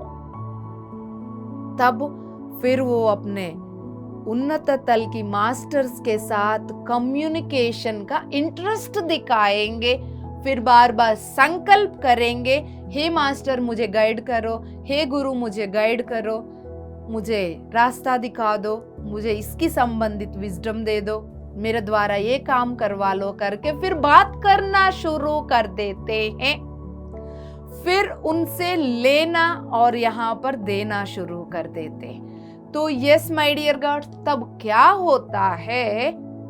तब फिर वो अपने उन्नत तल की मास्टर्स के साथ कम्युनिकेशन का इंटरेस्ट दिखाएंगे। फिर बार बार संकल्प करेंगे, हे मास्टर मुझे गाइड करो, हे गुरु मुझे गाइड करो, मुझे रास्ता दिखा दो, मुझे इसकी संबंधित विजडम दे दो, मेरे द्वारा ये काम करवा लो करके फिर बात करना शुरू कर देते हैं। फिर उनसे लेना और यहाँ पर देना शुरू कर देते हैं। तो यस माय डियर गॉड, तब क्या होता है,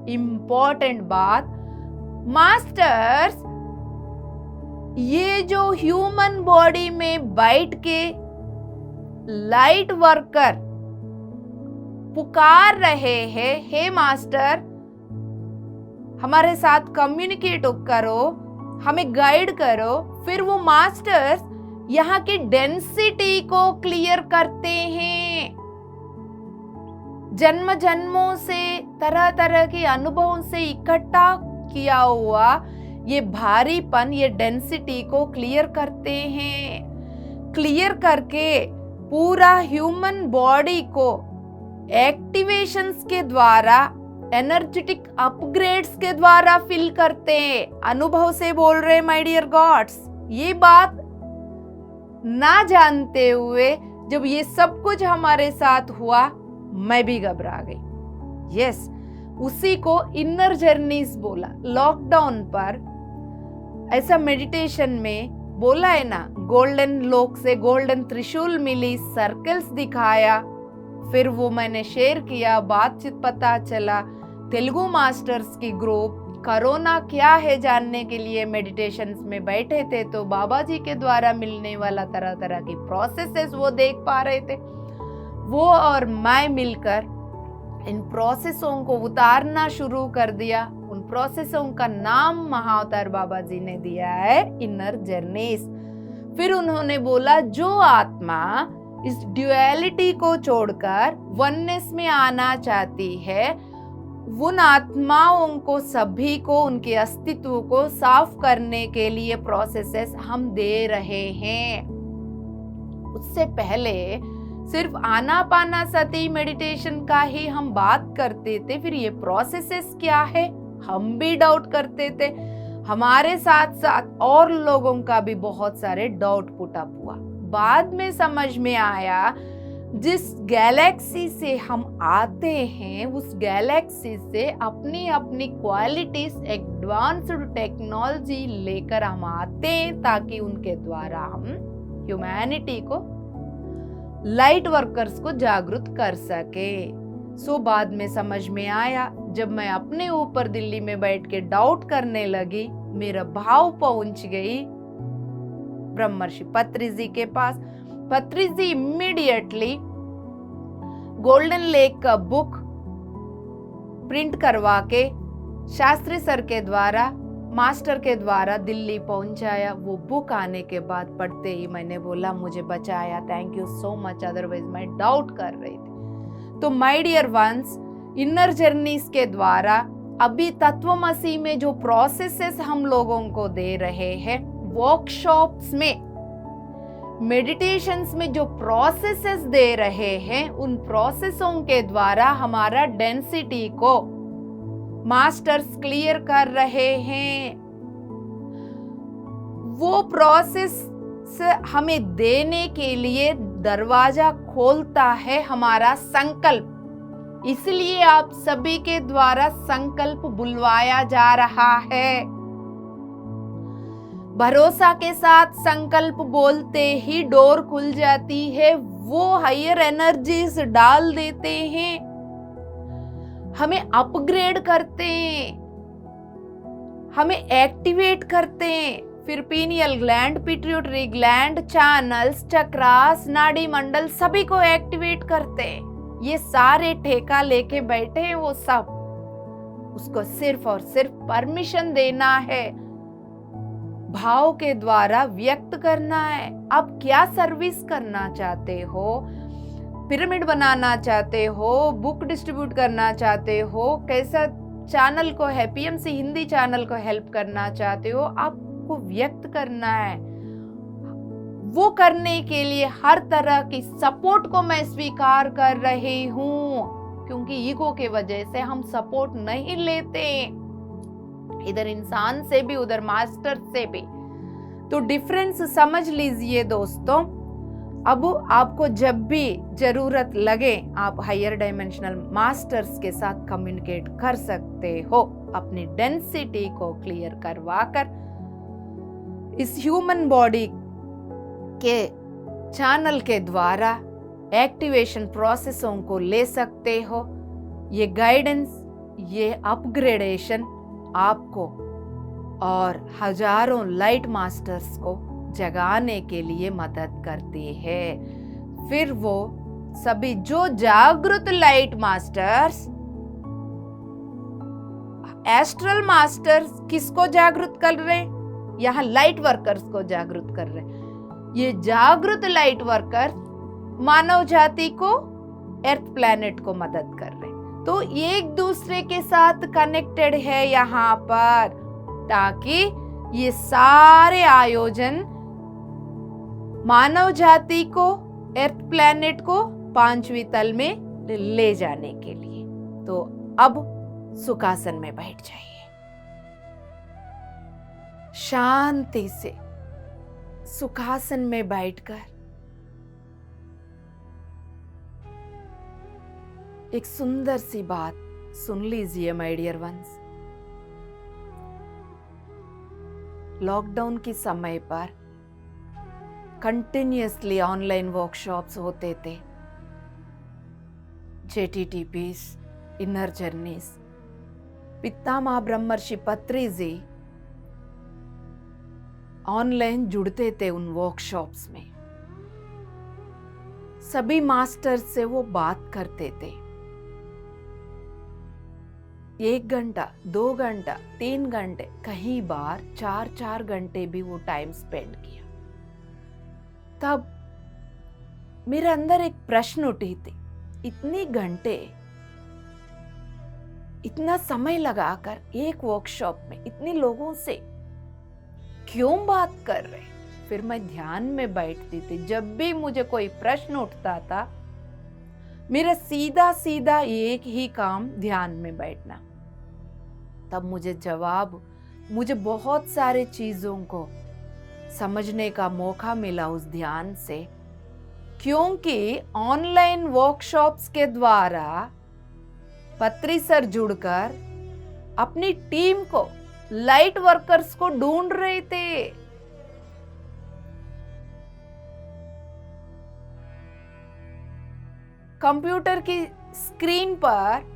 इंपॉर्टेंट बात, मास्टर्स ये जो ह्यूमन बॉडी में बैठ के लाइट वर्कर पुकार रहे हैं, हे मास्टर हमारे साथ कम्युनिकेट करो, हमें गाइड करो। फिर वो मास्टर्स यहाँ की डेंसिटी को क्लियर करते हैं। जन्म जन्मों से तरह तरह के अनुभवों से इकट्ठा किया हुआ ये भारीपन, ये डेंसिटी को क्लियर करते हैं। क्लियर करके पूरा ह्यूमन बॉडी को एक्टिवेशंस के द्वारा, एनर्जेटिक अपग्रेड्स के द्वारा फिल करते हैं। अनुभव से बोल रहे माय डियर गॉड्स। ये बात ना जानते हुए जब ये सब कुछ हमारे साथ हुआ, मैं भी घबरा गई। यस, उसी को इनर जर्नीज बोला। लॉकडाउन पर ऐसा मेडिटेशन में बोला है ना, गोल्डन लोक से गोल्डन त्रिशूल मिली, सर्कल्स दिखाया, फिर वो मैंने शेयर किया, बातचीत पता चला। तेलुगु मास्टर्स की ग्रुप कोरोना क्या है जानने के लिए मेडिटेशंस में बैठे थे, तो बाबा जी के द्वारा मिलने वाला तरह तरह की प्रोसेसेस वो देख पा रहे थे। वो और मैं मिलकर इन प्रोसेसों को उतारना शुरू कर दिया। उन प्रोसेसों का नाम महाअवतार बाबा जी ने दिया है इनर जर्नीज। फिर उन्होंने बोला, जो आत्मा इस ड्युअलिटी को छोड़कर वननेस में आना चाहती है, उन आत्माओं को, सभी को, उनके अस्तित्व को साफ करने के लिए प्रोसेसेस हम दे रहे हैं। उससे पहले सिर्फ आनापानासती मेडिटेशन का ही हम बात करते थे, फिर ये प्रोसेसेस क्या है हम भी डाउट करते थे। हमारे साथ साथ और लोगों का भी बहुत सारे डाउट पुट अप हुआ। बाद में समझ में आया, जिस गैलेक्सी से हम आते हैं, उस गैलेक्सी से अपनी अपनी क्वालिटीज, एडवांस्ड टेक्नोलॉजी लेकर हम आते हैं, ताकि उनके द्वारा हम ह्यूमैनिटी को, लाइट वर्कर्स को जागरूक कर सके। सो बाद में समझ में आया, जब मैं अपने ऊपर दिल्ली में बैठ के डाउट करने लगी, मेरा भाव पहुंच गई ब्रह्मर्षि पत्री जी के पास। पत्री जी इमीडिएटली गोल्डन लेक का बुक प्रिंट करवा के शास्त्री सर के द्वारा, मास्टर के द्वारा दिल्ली पहुंचाया। वो बुक आने के बाद पढ़ते ही मैंने बोला, मुझे बचाया, thank you so much, otherwise मैं डाउट कर रही थी। तो my dear ones, inner journeys के द्वारा अभी तत्वमसी में जो प्रोसेसेस हम लोगों को दे रहे हैं, वर्कशॉप्स में, मेडिटेशंस में जो प्रोसेसेस दे रहे हैं, उन प्रोसेसों के द्वारा हमारा डेंसिटी को मास्टर्स क्लियर कर रहे हैं। वो प्रोसेस हमें देने के लिए दरवाजा खोलता है हमारा संकल्प। इसलिए आप सभी के द्वारा संकल्प बुलवाया जा रहा है। भरोसा के साथ संकल्प बोलते ही डोर खुल जाती है। वो हायर एनर्जीज डाल देते हैं, हमें अपग्रेड करते हैं, हमें एक्टिवेट करते हैं। फिर pineal gland, pituitary gland, channels, chakras, नाड़ी मंडल सभी को एक्टिवेट करते हैं। ये सारे ठेका लेके बैठे हैं वो सब। उसको सिर्फ और सिर्फ परमिशन देना है, भाव के द्वारा व्यक्त करना है। आप क्या सर्विस करना चाहते हो, पिरामिड बनाना चाहते हो, बुक डिस्ट्रीब्यूट करना चाहते हो, कैसा चैनल को है, पीएमसी हिंदी चैनल को हेल्प करना चाहते हो, आपको व्यक्त करना है, वो करने के लिए हर तरह की सपोर्ट को मैं स्वीकार कर रही हूँ, क्योंकि ईगो के वजह से हम सपोर्ट नहीं लेते, इधर इंसान से भी उधर मास्टर से भी। तो डिफरेंस समझ लीजिए दोस्तों। अब आपको जब भी जरूरत लगे आप हायर डायमेंशनल मास्टर्स के साथ कम्युनिकेट कर सकते हो, अपनी डेंसिटी को क्लियर करवा कर इस ह्यूमन बॉडी के चैनल के द्वारा एक्टिवेशन प्रोसेसों को ले सकते हो। ये गाइडेंस, ये अपग्रेडेशन आपको और हजारों लाइट मास्टर्स को जगाने के लिए मदद करती है। फिर वो सभी जो जागृत लाइट मास्टर्स, एस्ट्रल मास्टर्स किसको जागृत कर रहे हैं? यहाँ लाइट वर्कर्स को जागृत कर रहे हैं। ये जागृत लाइट वर्कर मानव जाति को, अर्थ प्लैनेट को मदद कर रहे हैं। तो एक दूसरे के साथ कनेक्टेड है यहाँ पर, ताकि ये सारे आयोजन मानव जाति को, अर्थ प्लैनेट को 5वीं तल में ले जाने के लिए। तो अब सुखासन में बैठ जाइए, शांति से सुखासन में बैठकर एक सुंदर सी बात सुन लीजिए माय डियर वंस। लॉकडाउन के समय पर कंटिन्यूअसली ऑनलाइन वर्कशॉप्स होते थे, JTTPs, इनर जर्नीज। पितामह ब्रह्मर्षि पत्री जी ऑनलाइन जुड़ते थे उन वर्कशॉप्स में, सभी मास्टर्स से वो बात करते थे। 1 घंटा, 2 घंटा, 3 घंटे, कई बार 4-4 घंटे भी वो टाइम स्पेंड किया। तब मेरे अंदर एक प्रश्न उठी थी, इतने घंटे, इतना समय लगाकर एक वर्कशॉप में इतने लोगों से क्यों बात कर रहे? फिर मैं ध्यान में बैठती थी। जब भी मुझे कोई प्रश्न उठता था, मेरा सीधा सीधा एक ही काम, ध्यान में बैठना। तब मुझे बहुत सारे चीजों को समझने का मौका मिला उस ध्यान से, क्योंकि ऑनलाइन वर्कशॉप्स के द्वारा पत्री सर जुड़कर अपनी टीम को, लाइट वर्कर्स को ढूंढ रहे थे। कंप्यूटर की स्क्रीन पर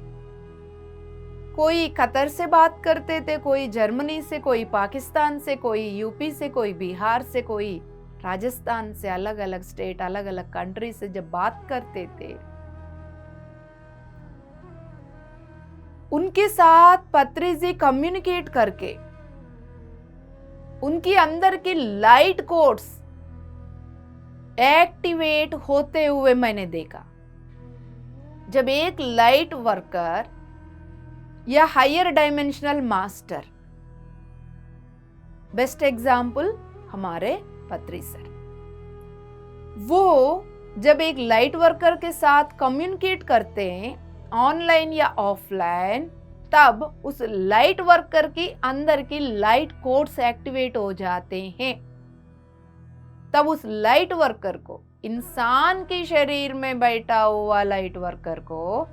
कोई कतर से बात करते थे, कोई जर्मनी से, कोई पाकिस्तान से, कोई यूपी से, कोई बिहार से, कोई राजस्थान से, अलग अलग स्टेट, अलग अलग कंट्री से जब बात करते थे, उनके साथ पत्री जी कम्युनिकेट करके उनके अंदर की लाइट कोड्स एक्टिवेट होते हुए मैंने देखा। जब एक लाइट वर्कर या higher dimensional master, best example हमारे पत्री सर, वो जब एक लाइट वर्कर के साथ कम्युनिकेट करते हैं ऑनलाइन या ऑफलाइन, तब उस लाइट वर्कर की अंदर की लाइट कोड्स एक्टिवेट हो जाते हैं। तब उस लाइट वर्कर को, इंसान के शरीर में बैठा हुआ लाइट वर्कर को,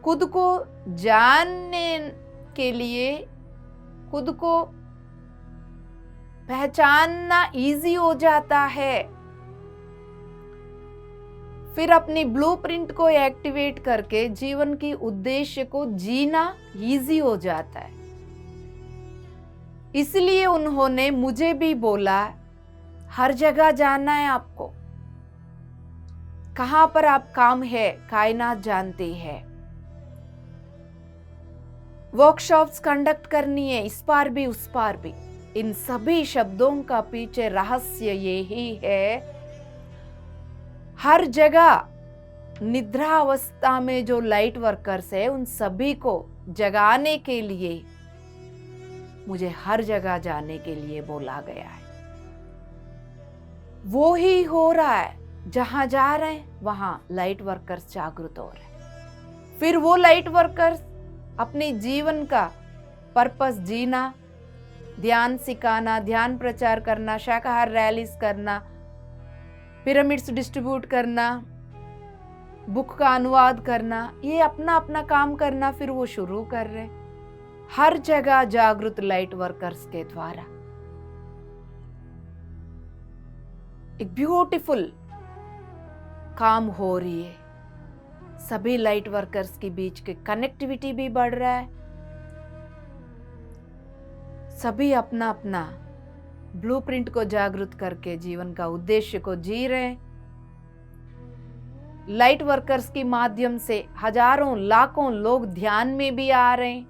खुद को जानने के लिए, खुद को पहचानना इजी हो जाता है। फिर अपनी ब्लूप्रिंट को एक्टिवेट करके जीवन की उद्देश्य को जीना इजी हो जाता है। इसलिए उन्होंने मुझे भी बोला, हर जगह जाना है आपको, कहां पर आप काम है कायनात जानती है, वर्कशॉप्स कंडक्ट करनी है, इस पार भी उस पार भी। इन सभी शब्दों का पीछे रहस्य यही है, हर जगह निद्रा अवस्था में जो लाइट वर्कर्स है उन सभी को जगाने के लिए मुझे हर जगह जाने के लिए बोला गया है। वो ही हो रहा है, जहां जा रहे हैं वहां लाइट वर्कर्स जागृत हो रहे हैं। फिर वो लाइट वर्कर्स अपने जीवन का पर्पस जीना, ध्यान सिखाना, ध्यान प्रचार करना, शाकाहार रैलीज करना, पिरामिड्स डिस्ट्रीब्यूट करना, बुक का अनुवाद करना, ये अपना अपना काम करना फिर वो शुरू कर रहे हैं हर जगह जागृत लाइट वर्कर्स के द्वारा। एक ब्यूटीफुल काम हो रही है, सभी लाइट वर्कर्स के बीच के कनेक्टिविटी भी बढ़ रहा है, सभी अपना अपना ब्लूप्रिंट को जागृत करके जीवन का उद्देश्य को जी रहे हैं। लाइट वर्कर्स के माध्यम से हजारों लाखों लोग ध्यान में भी आ रहे हैं।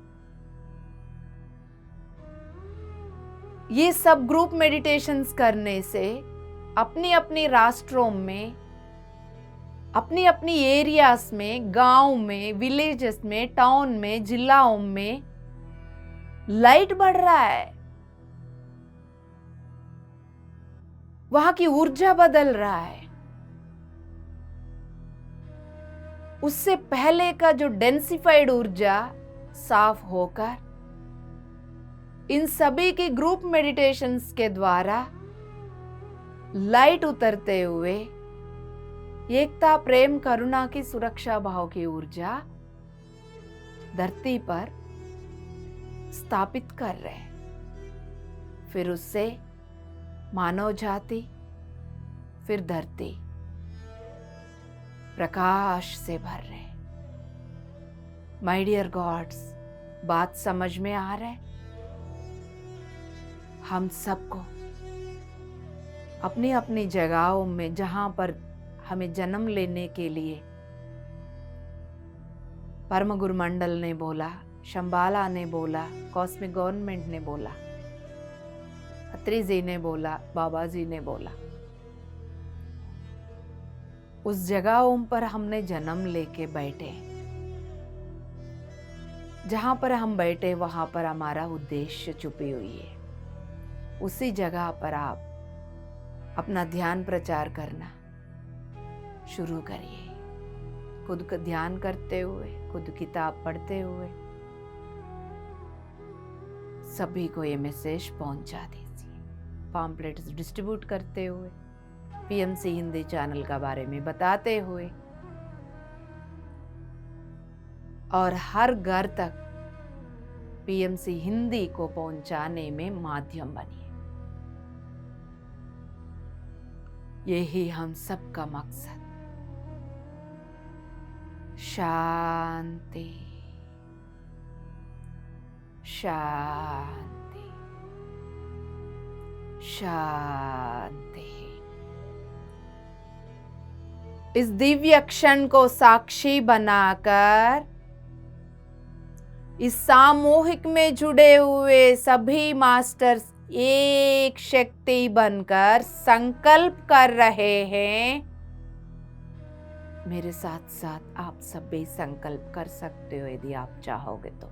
ये सब ग्रुप मेडिटेशंस करने से अपनी अपनी राष्ट्रों में, अपनी अपनी एरियाज में, गांव में, विलेजेस में, टाउन में, जिलाओं में लाइट बढ़ रहा है, वहां की ऊर्जा बदल रहा है। उससे पहले का जो डेंसिफाइड ऊर्जा साफ होकर इन सभी की ग्रुप मेडिटेशंस के द्वारा लाइट उतरते हुए एकता, प्रेम, करुणा की, सुरक्षा भाव की ऊर्जा धरती पर स्थापित कर रहे हैं। फिर उससे मानव जाति, फिर धरती प्रकाश से भर रहे। माय डियर गॉड्स, बात समझ में आ रहा है? हम सबको अपनी अपनी जगहों में, जहां पर हमें जन्म लेने के लिए परम गुरु मंडल ने बोला, शंबाला ने बोला, कॉस्मिक गवर्नमेंट ने बोला, अत्री जी ने बोला, बाबा जी ने बोला, उस जगहों पर हमने जन्म लेके बैठे। जहां पर हम बैठे वहां पर हमारा उद्देश्य छुपी हुई है। उसी जगह पर आप अपना ध्यान प्रचार करना शुरू करिए। खुद का ध्यान करते हुए, खुद किताब पढ़ते हुए सभी को ये मैसेज पहुंचा दीजिए। पॉम्पलेट्स डिस्ट्रीब्यूट करते हुए, पीएमसी हिंदी चैनल का बारे में बताते हुए और हर घर तक पीएमसी हिंदी को पहुंचाने में माध्यम बनिए। यही हम सबका मकसद। शांति, शांति, शांति। इस दिव्य क्षण को साक्षी बनाकर इस सामूहिक में जुड़े हुए सभी मास्टर्स एक शक्ति बनकर संकल्प कर रहे हैं। मेरे साथ साथ आप सब भी संकल्प कर सकते हो यदि आप चाहोगे तो।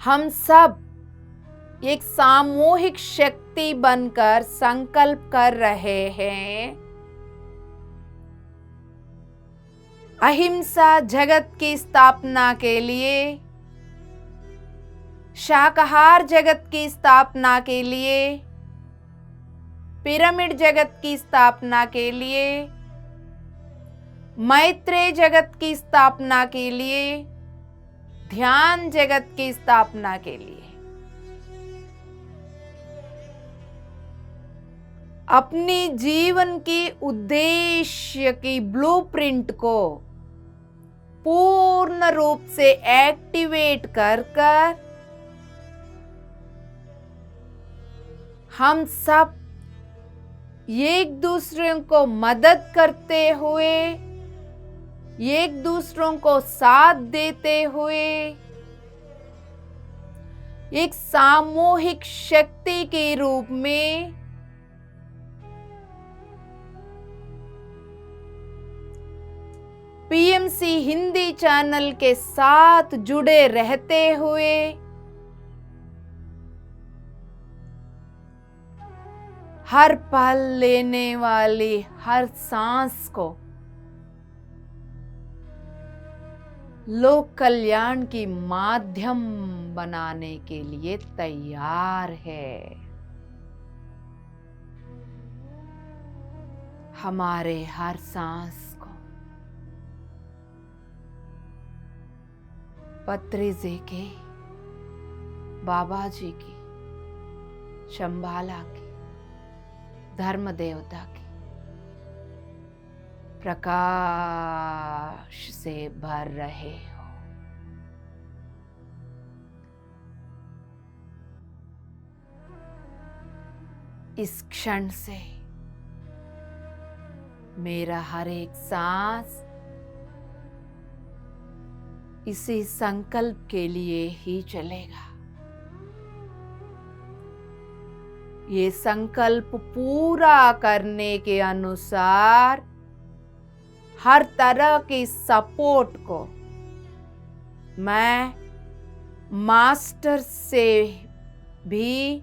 हम सब एक सामूहिक शक्ति बनकर संकल्प कर रहे हैं। अहिंसा जगत की स्थापना के लिए, शाकाहार जगत की स्थापना के लिए, पिरामिड जगत की स्थापना के लिए, मैत्रेय जगत की स्थापना के लिए, ध्यान जगत की स्थापना के लिए अपनी जीवन की उद्देश्य की ब्लूप्रिंट को पूर्ण रूप से एक्टिवेट कर हम सब एक दूसरे को मदद करते हुए, एक दूसरों को साथ देते हुए एक सामूहिक शक्ति के रूप में पीएमसी हिंदी चैनल के साथ जुड़े रहते हुए हर पल लेने वाली हर सांस को लोक कल्याण की माध्यम बनाने के लिए तैयार है। हमारे हर सांस को पत्री जी की, बाबा जी की, शंबाला की, धर्म देवता की प्रकाश से भर रहे हो। इस क्षण से मेरा हर एक सांस इसी संकल्प के लिए ही चलेगा। ये संकल्प पूरा करने के अनुसार हर तरह की सपोर्ट को मैं मास्टर से भी,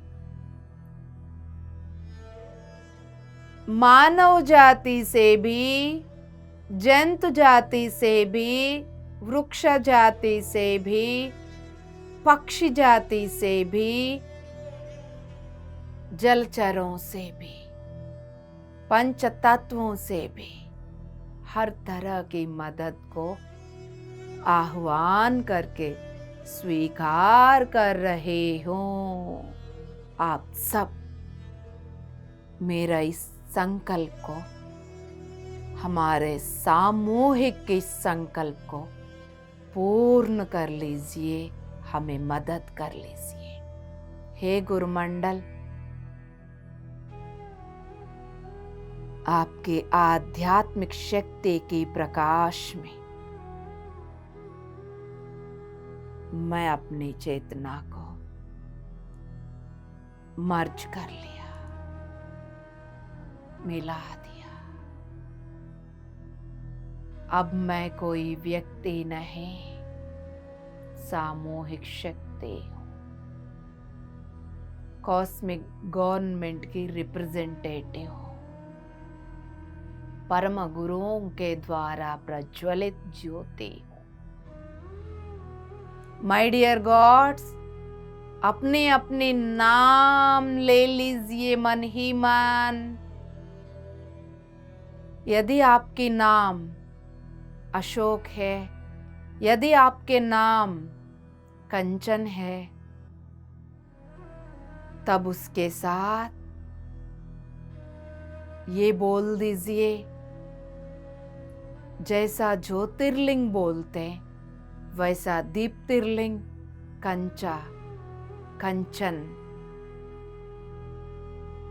मानव जाति से भी, जंतु जाति से भी, वृक्ष जाति से भी, पक्षी जाति से भी, जलचरों से भी, पंच तत्वों से भी हर तरह की मदद को आह्वान करके स्वीकार कर रहे हो। आप सब मेरा इस संकल्प को, हमारे सामूहिक इस संकल्प को पूर्ण कर लीजिए, हमें मदद कर लीजिए। हे गुरुमंडल, आपके आध्यात्मिक शक्ति की प्रकाश में मैं अपनी चेतना को मर्ज कर लिया, मिला दिया। अब मैं कोई व्यक्ति नहीं, सामूहिक शक्ति हूं, कॉस्मिक गवर्नमेंट की रिप्रेजेंटेटिव हूं, परम गुरुओं के द्वारा प्रज्वलित ज्योति हूं। माय डियर गॉड्स, अपने अपने नाम ले लीजिए मन ही मन। यदि आपके नाम अशोक है, यदि आपके नाम कंचन है, तब उसके साथ ये बोल दीजिए, जैसा ज्योतिर्लिंग बोलते वैसा दीप्तिर्लिंग, कंचा, कंचन।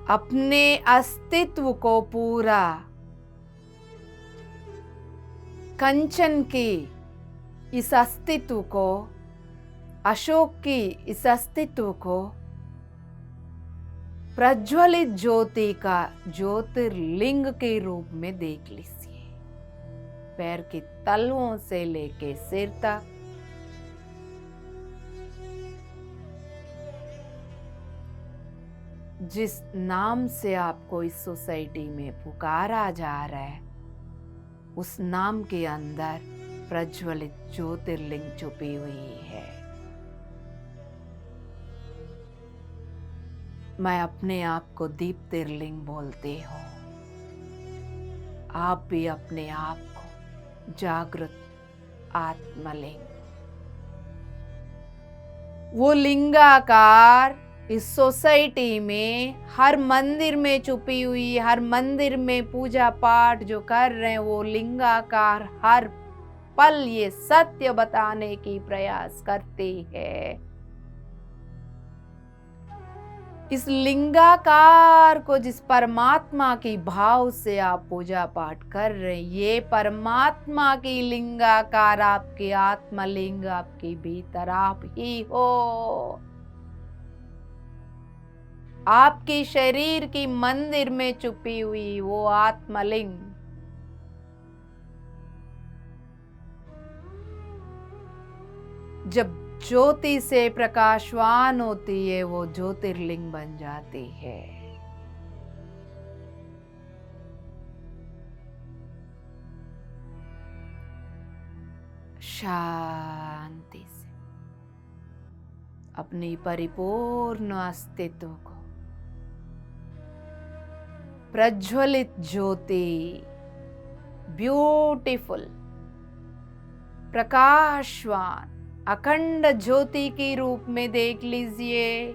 अपने अस्तित्व को पूरा कंचन की इस अस्तित्व को, अशोक की इस अस्तित्व को प्रज्वलित ज्योति का ज्योतिर्लिंग के रूप में देख लीजिए। पैर के तलवों से लेके सिर तक जिस नाम से आपको इस सोसाइटी में पुकारा जा रहा है, उस नाम के अंदर प्रज्वलित ज्योतिर्लिंग छुपी हुई है। मैं अपने आप को दीप्तिर्लिंग बोलती हूँ। आप भी अपने आप को जागृत आत्मलिंग, वो लिंगाकार इस सोसाइटी में हर मंदिर में छुपी हुई, हर मंदिर में पूजा पाठ जो कर रहे हैं वो लिंगाकार हर पल ये सत्य बताने की प्रयास करती है। इस लिंगाकार को, जिस परमात्मा की भाव से आप पूजा पाठ कर रहे हैं, ये परमात्मा की लिंगाकार आपके आत्मलिंग आपके भीतर आप ही हो। आपके शरीर की मंदिर में छुपी हुई वो आत्मलिंग जब ज्योति से प्रकाशवान होती है वो ज्योतिर्लिंग बन जाती है। शांति से अपनी परिपूर्ण अस्तित्व को प्रज्वलित ज्योति, ब्यूटीफुल, प्रकाशवान अखंड ज्योति के रूप में देख लीजिए।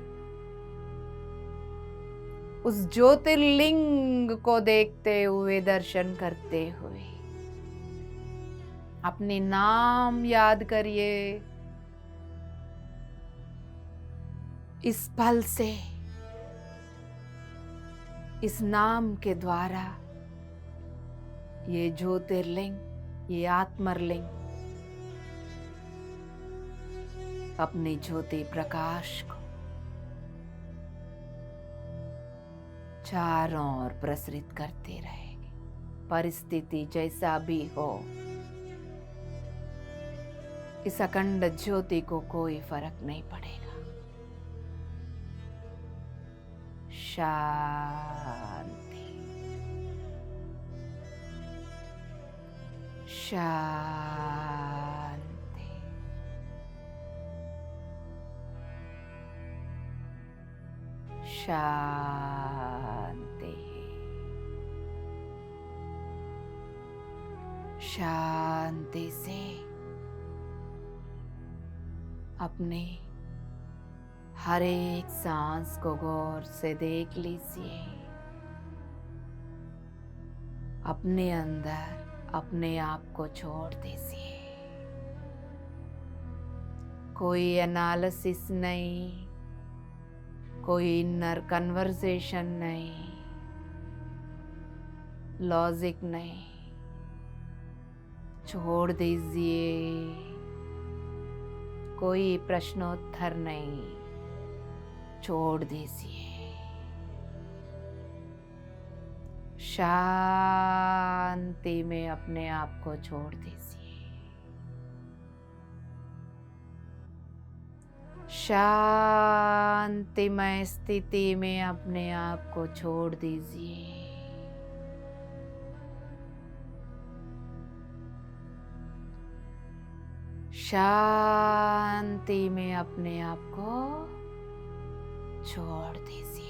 उस ज्योतिर्लिंग को देखते हुए, दर्शन करते हुए अपने नाम याद करिए। इस पल से, इस नाम के द्वारा ये ज्योतिर्लिंग, ये आत्मरलिंग अपनी ज्योति प्रकाश को चारों ओर प्रसरित करते रहेगी। परिस्थिति जैसा भी हो, इस अखंड ज्योति को कोई फर्क नहीं पड़ेगा। शांति, शांति, शांति, शांति से अपने हर एक सांस को गौर से देख लीजिए। अपने अंदर अपने आप को छोड़ दीजिए। कोई एनालिसिस नहीं, कोई इनर कन्वर्सेशन नहीं, लॉजिक नहीं, छोड़ दीजिए। कोई प्रश्नोत्तर नहीं, छोड़ दीजिए। शांति में अपने आप को छोड़ दीजिए। शांतिमय स्थिति में अपने आप को छोड़ दीजिए। शांति में अपने आप को छोड़ दीजिए।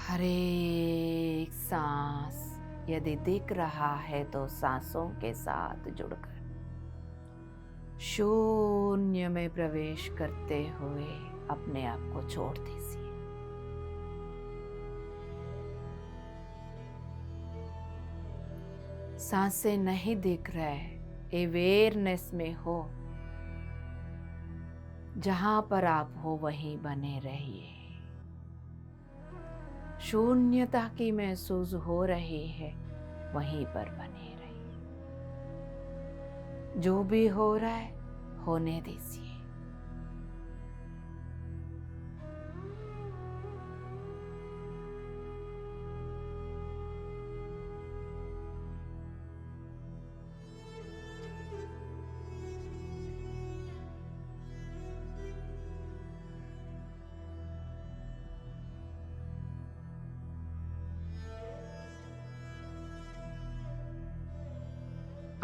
हर एक सांस यदि दिख रहा है तो सांसों के साथ जुड़कर शून्य में प्रवेश करते हुए अपने आप को छोड़ दीजिए। सांसें नहीं दिख रहे, अवेयरनेस में हो, जहां पर आप हो वहीं बने रहिए। शून्यता की महसूस हो रही है, वहीं पर बने रहिए। जो भी हो रहा है होने दीजिए।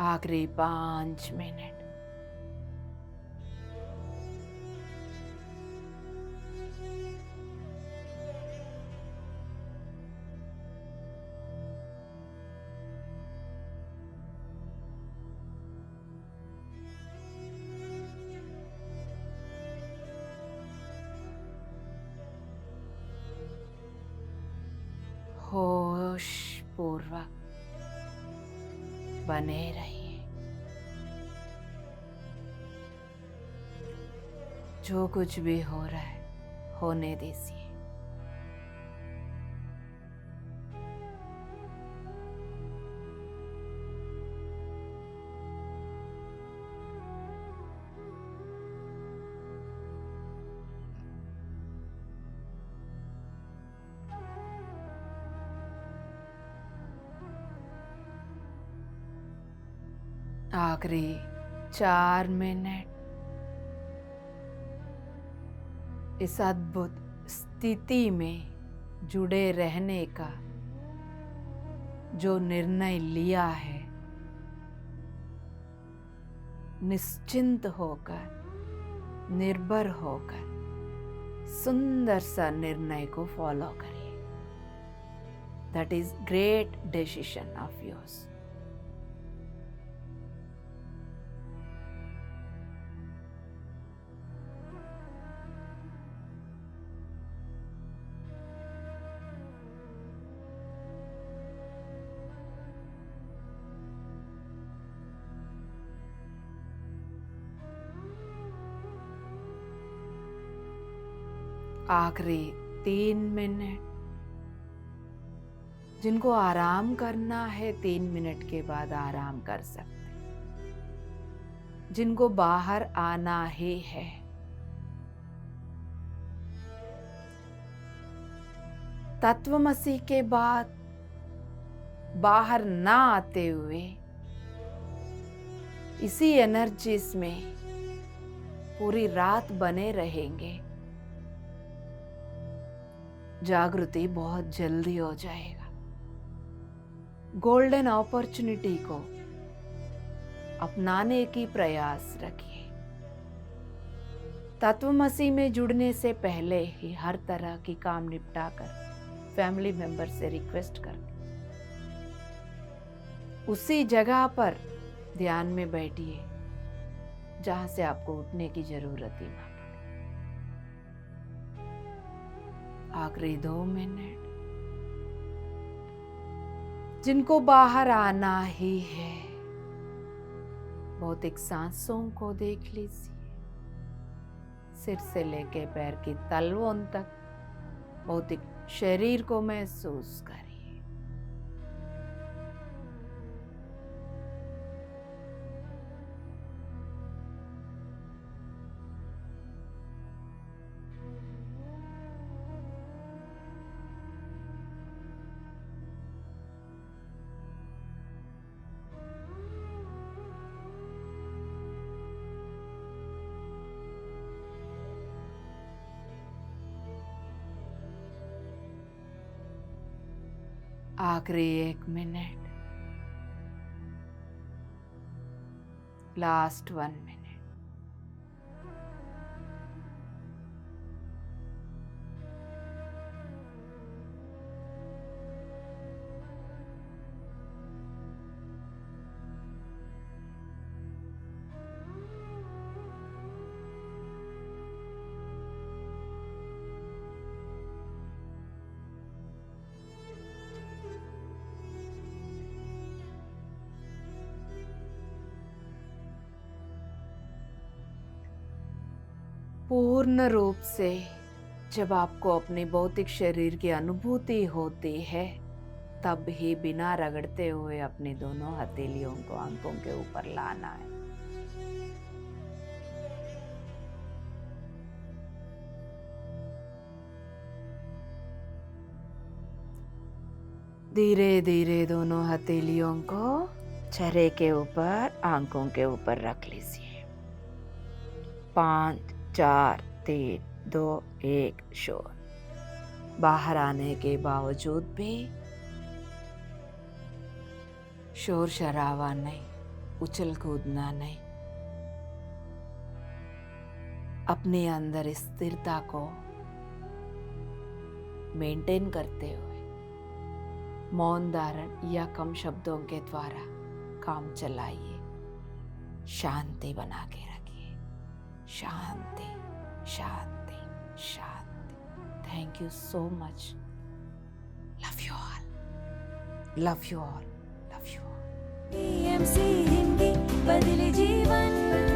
आखिरी 5 मिनट। होश पूर्वक बने रहिए। जो कुछ भी हो रहा है होने दीजिए। आखिरी 4 मिनट इस अद्भुत स्थिति में जुड़े रहने का जो निर्णय लिया है, निश्चिंत होकर, निर्भर होकर सुंदर सा निर्णय को फॉलो करिए। That is great decision of yours. आखिरी 3 मिनट। जिनको आराम करना है 3 मिनट के बाद आराम कर सकते। जिनको बाहर आना ही है, तत्वमसी के बाद बाहर ना आते हुए इसी एनर्जीज में पूरी रात बने रहेंगे, जागृति बहुत जल्दी हो जाएगा। गोल्डन अपॉर्चुनिटी को अपनाने की प्रयास रखिए। तत्वमसी में जुड़ने से पहले ही हर तरह की काम निपटाकर फैमिली मेंबर से रिक्वेस्ट करके उसी जगह पर ध्यान में बैठिए जहां से आपको उठने की जरूरत ही ना पड़े। आखिरी 2 मिनट। जिनको बाहर आना ही है, भौतिक सांसों को देख लीजिए। सिर से लेके पैर की तलवों तक भौतिक शरीर को महसूस करिए। आखिरी 1 मिनट। Last 1 minute. पूर्ण रूप से जब आपको अपनी भौतिक शरीर की अनुभूति होती है, तब ही बिना रगड़ते हुए अपनी दोनों हथेलियों को आंखों के ऊपर लाना है। धीरे धीरे दोनों हथेलियों को चेहरे के ऊपर, आंखों के ऊपर रख लीजिए। 5, 4, 3, 2, 1 शोर। बाहर आने के बावजूद भी शोर शराबा नहीं, उछल कूदना नहीं, अपने अंदर स्थिरता को मेंटेन करते हुए मौन धारण या कम शब्दों के द्वारा काम चलाइए। शांति बना के रखिए। शांति, शांति, शांति। Thank you so much. Love you all, love you all, love you all. TMC Hindi बदले जीवन।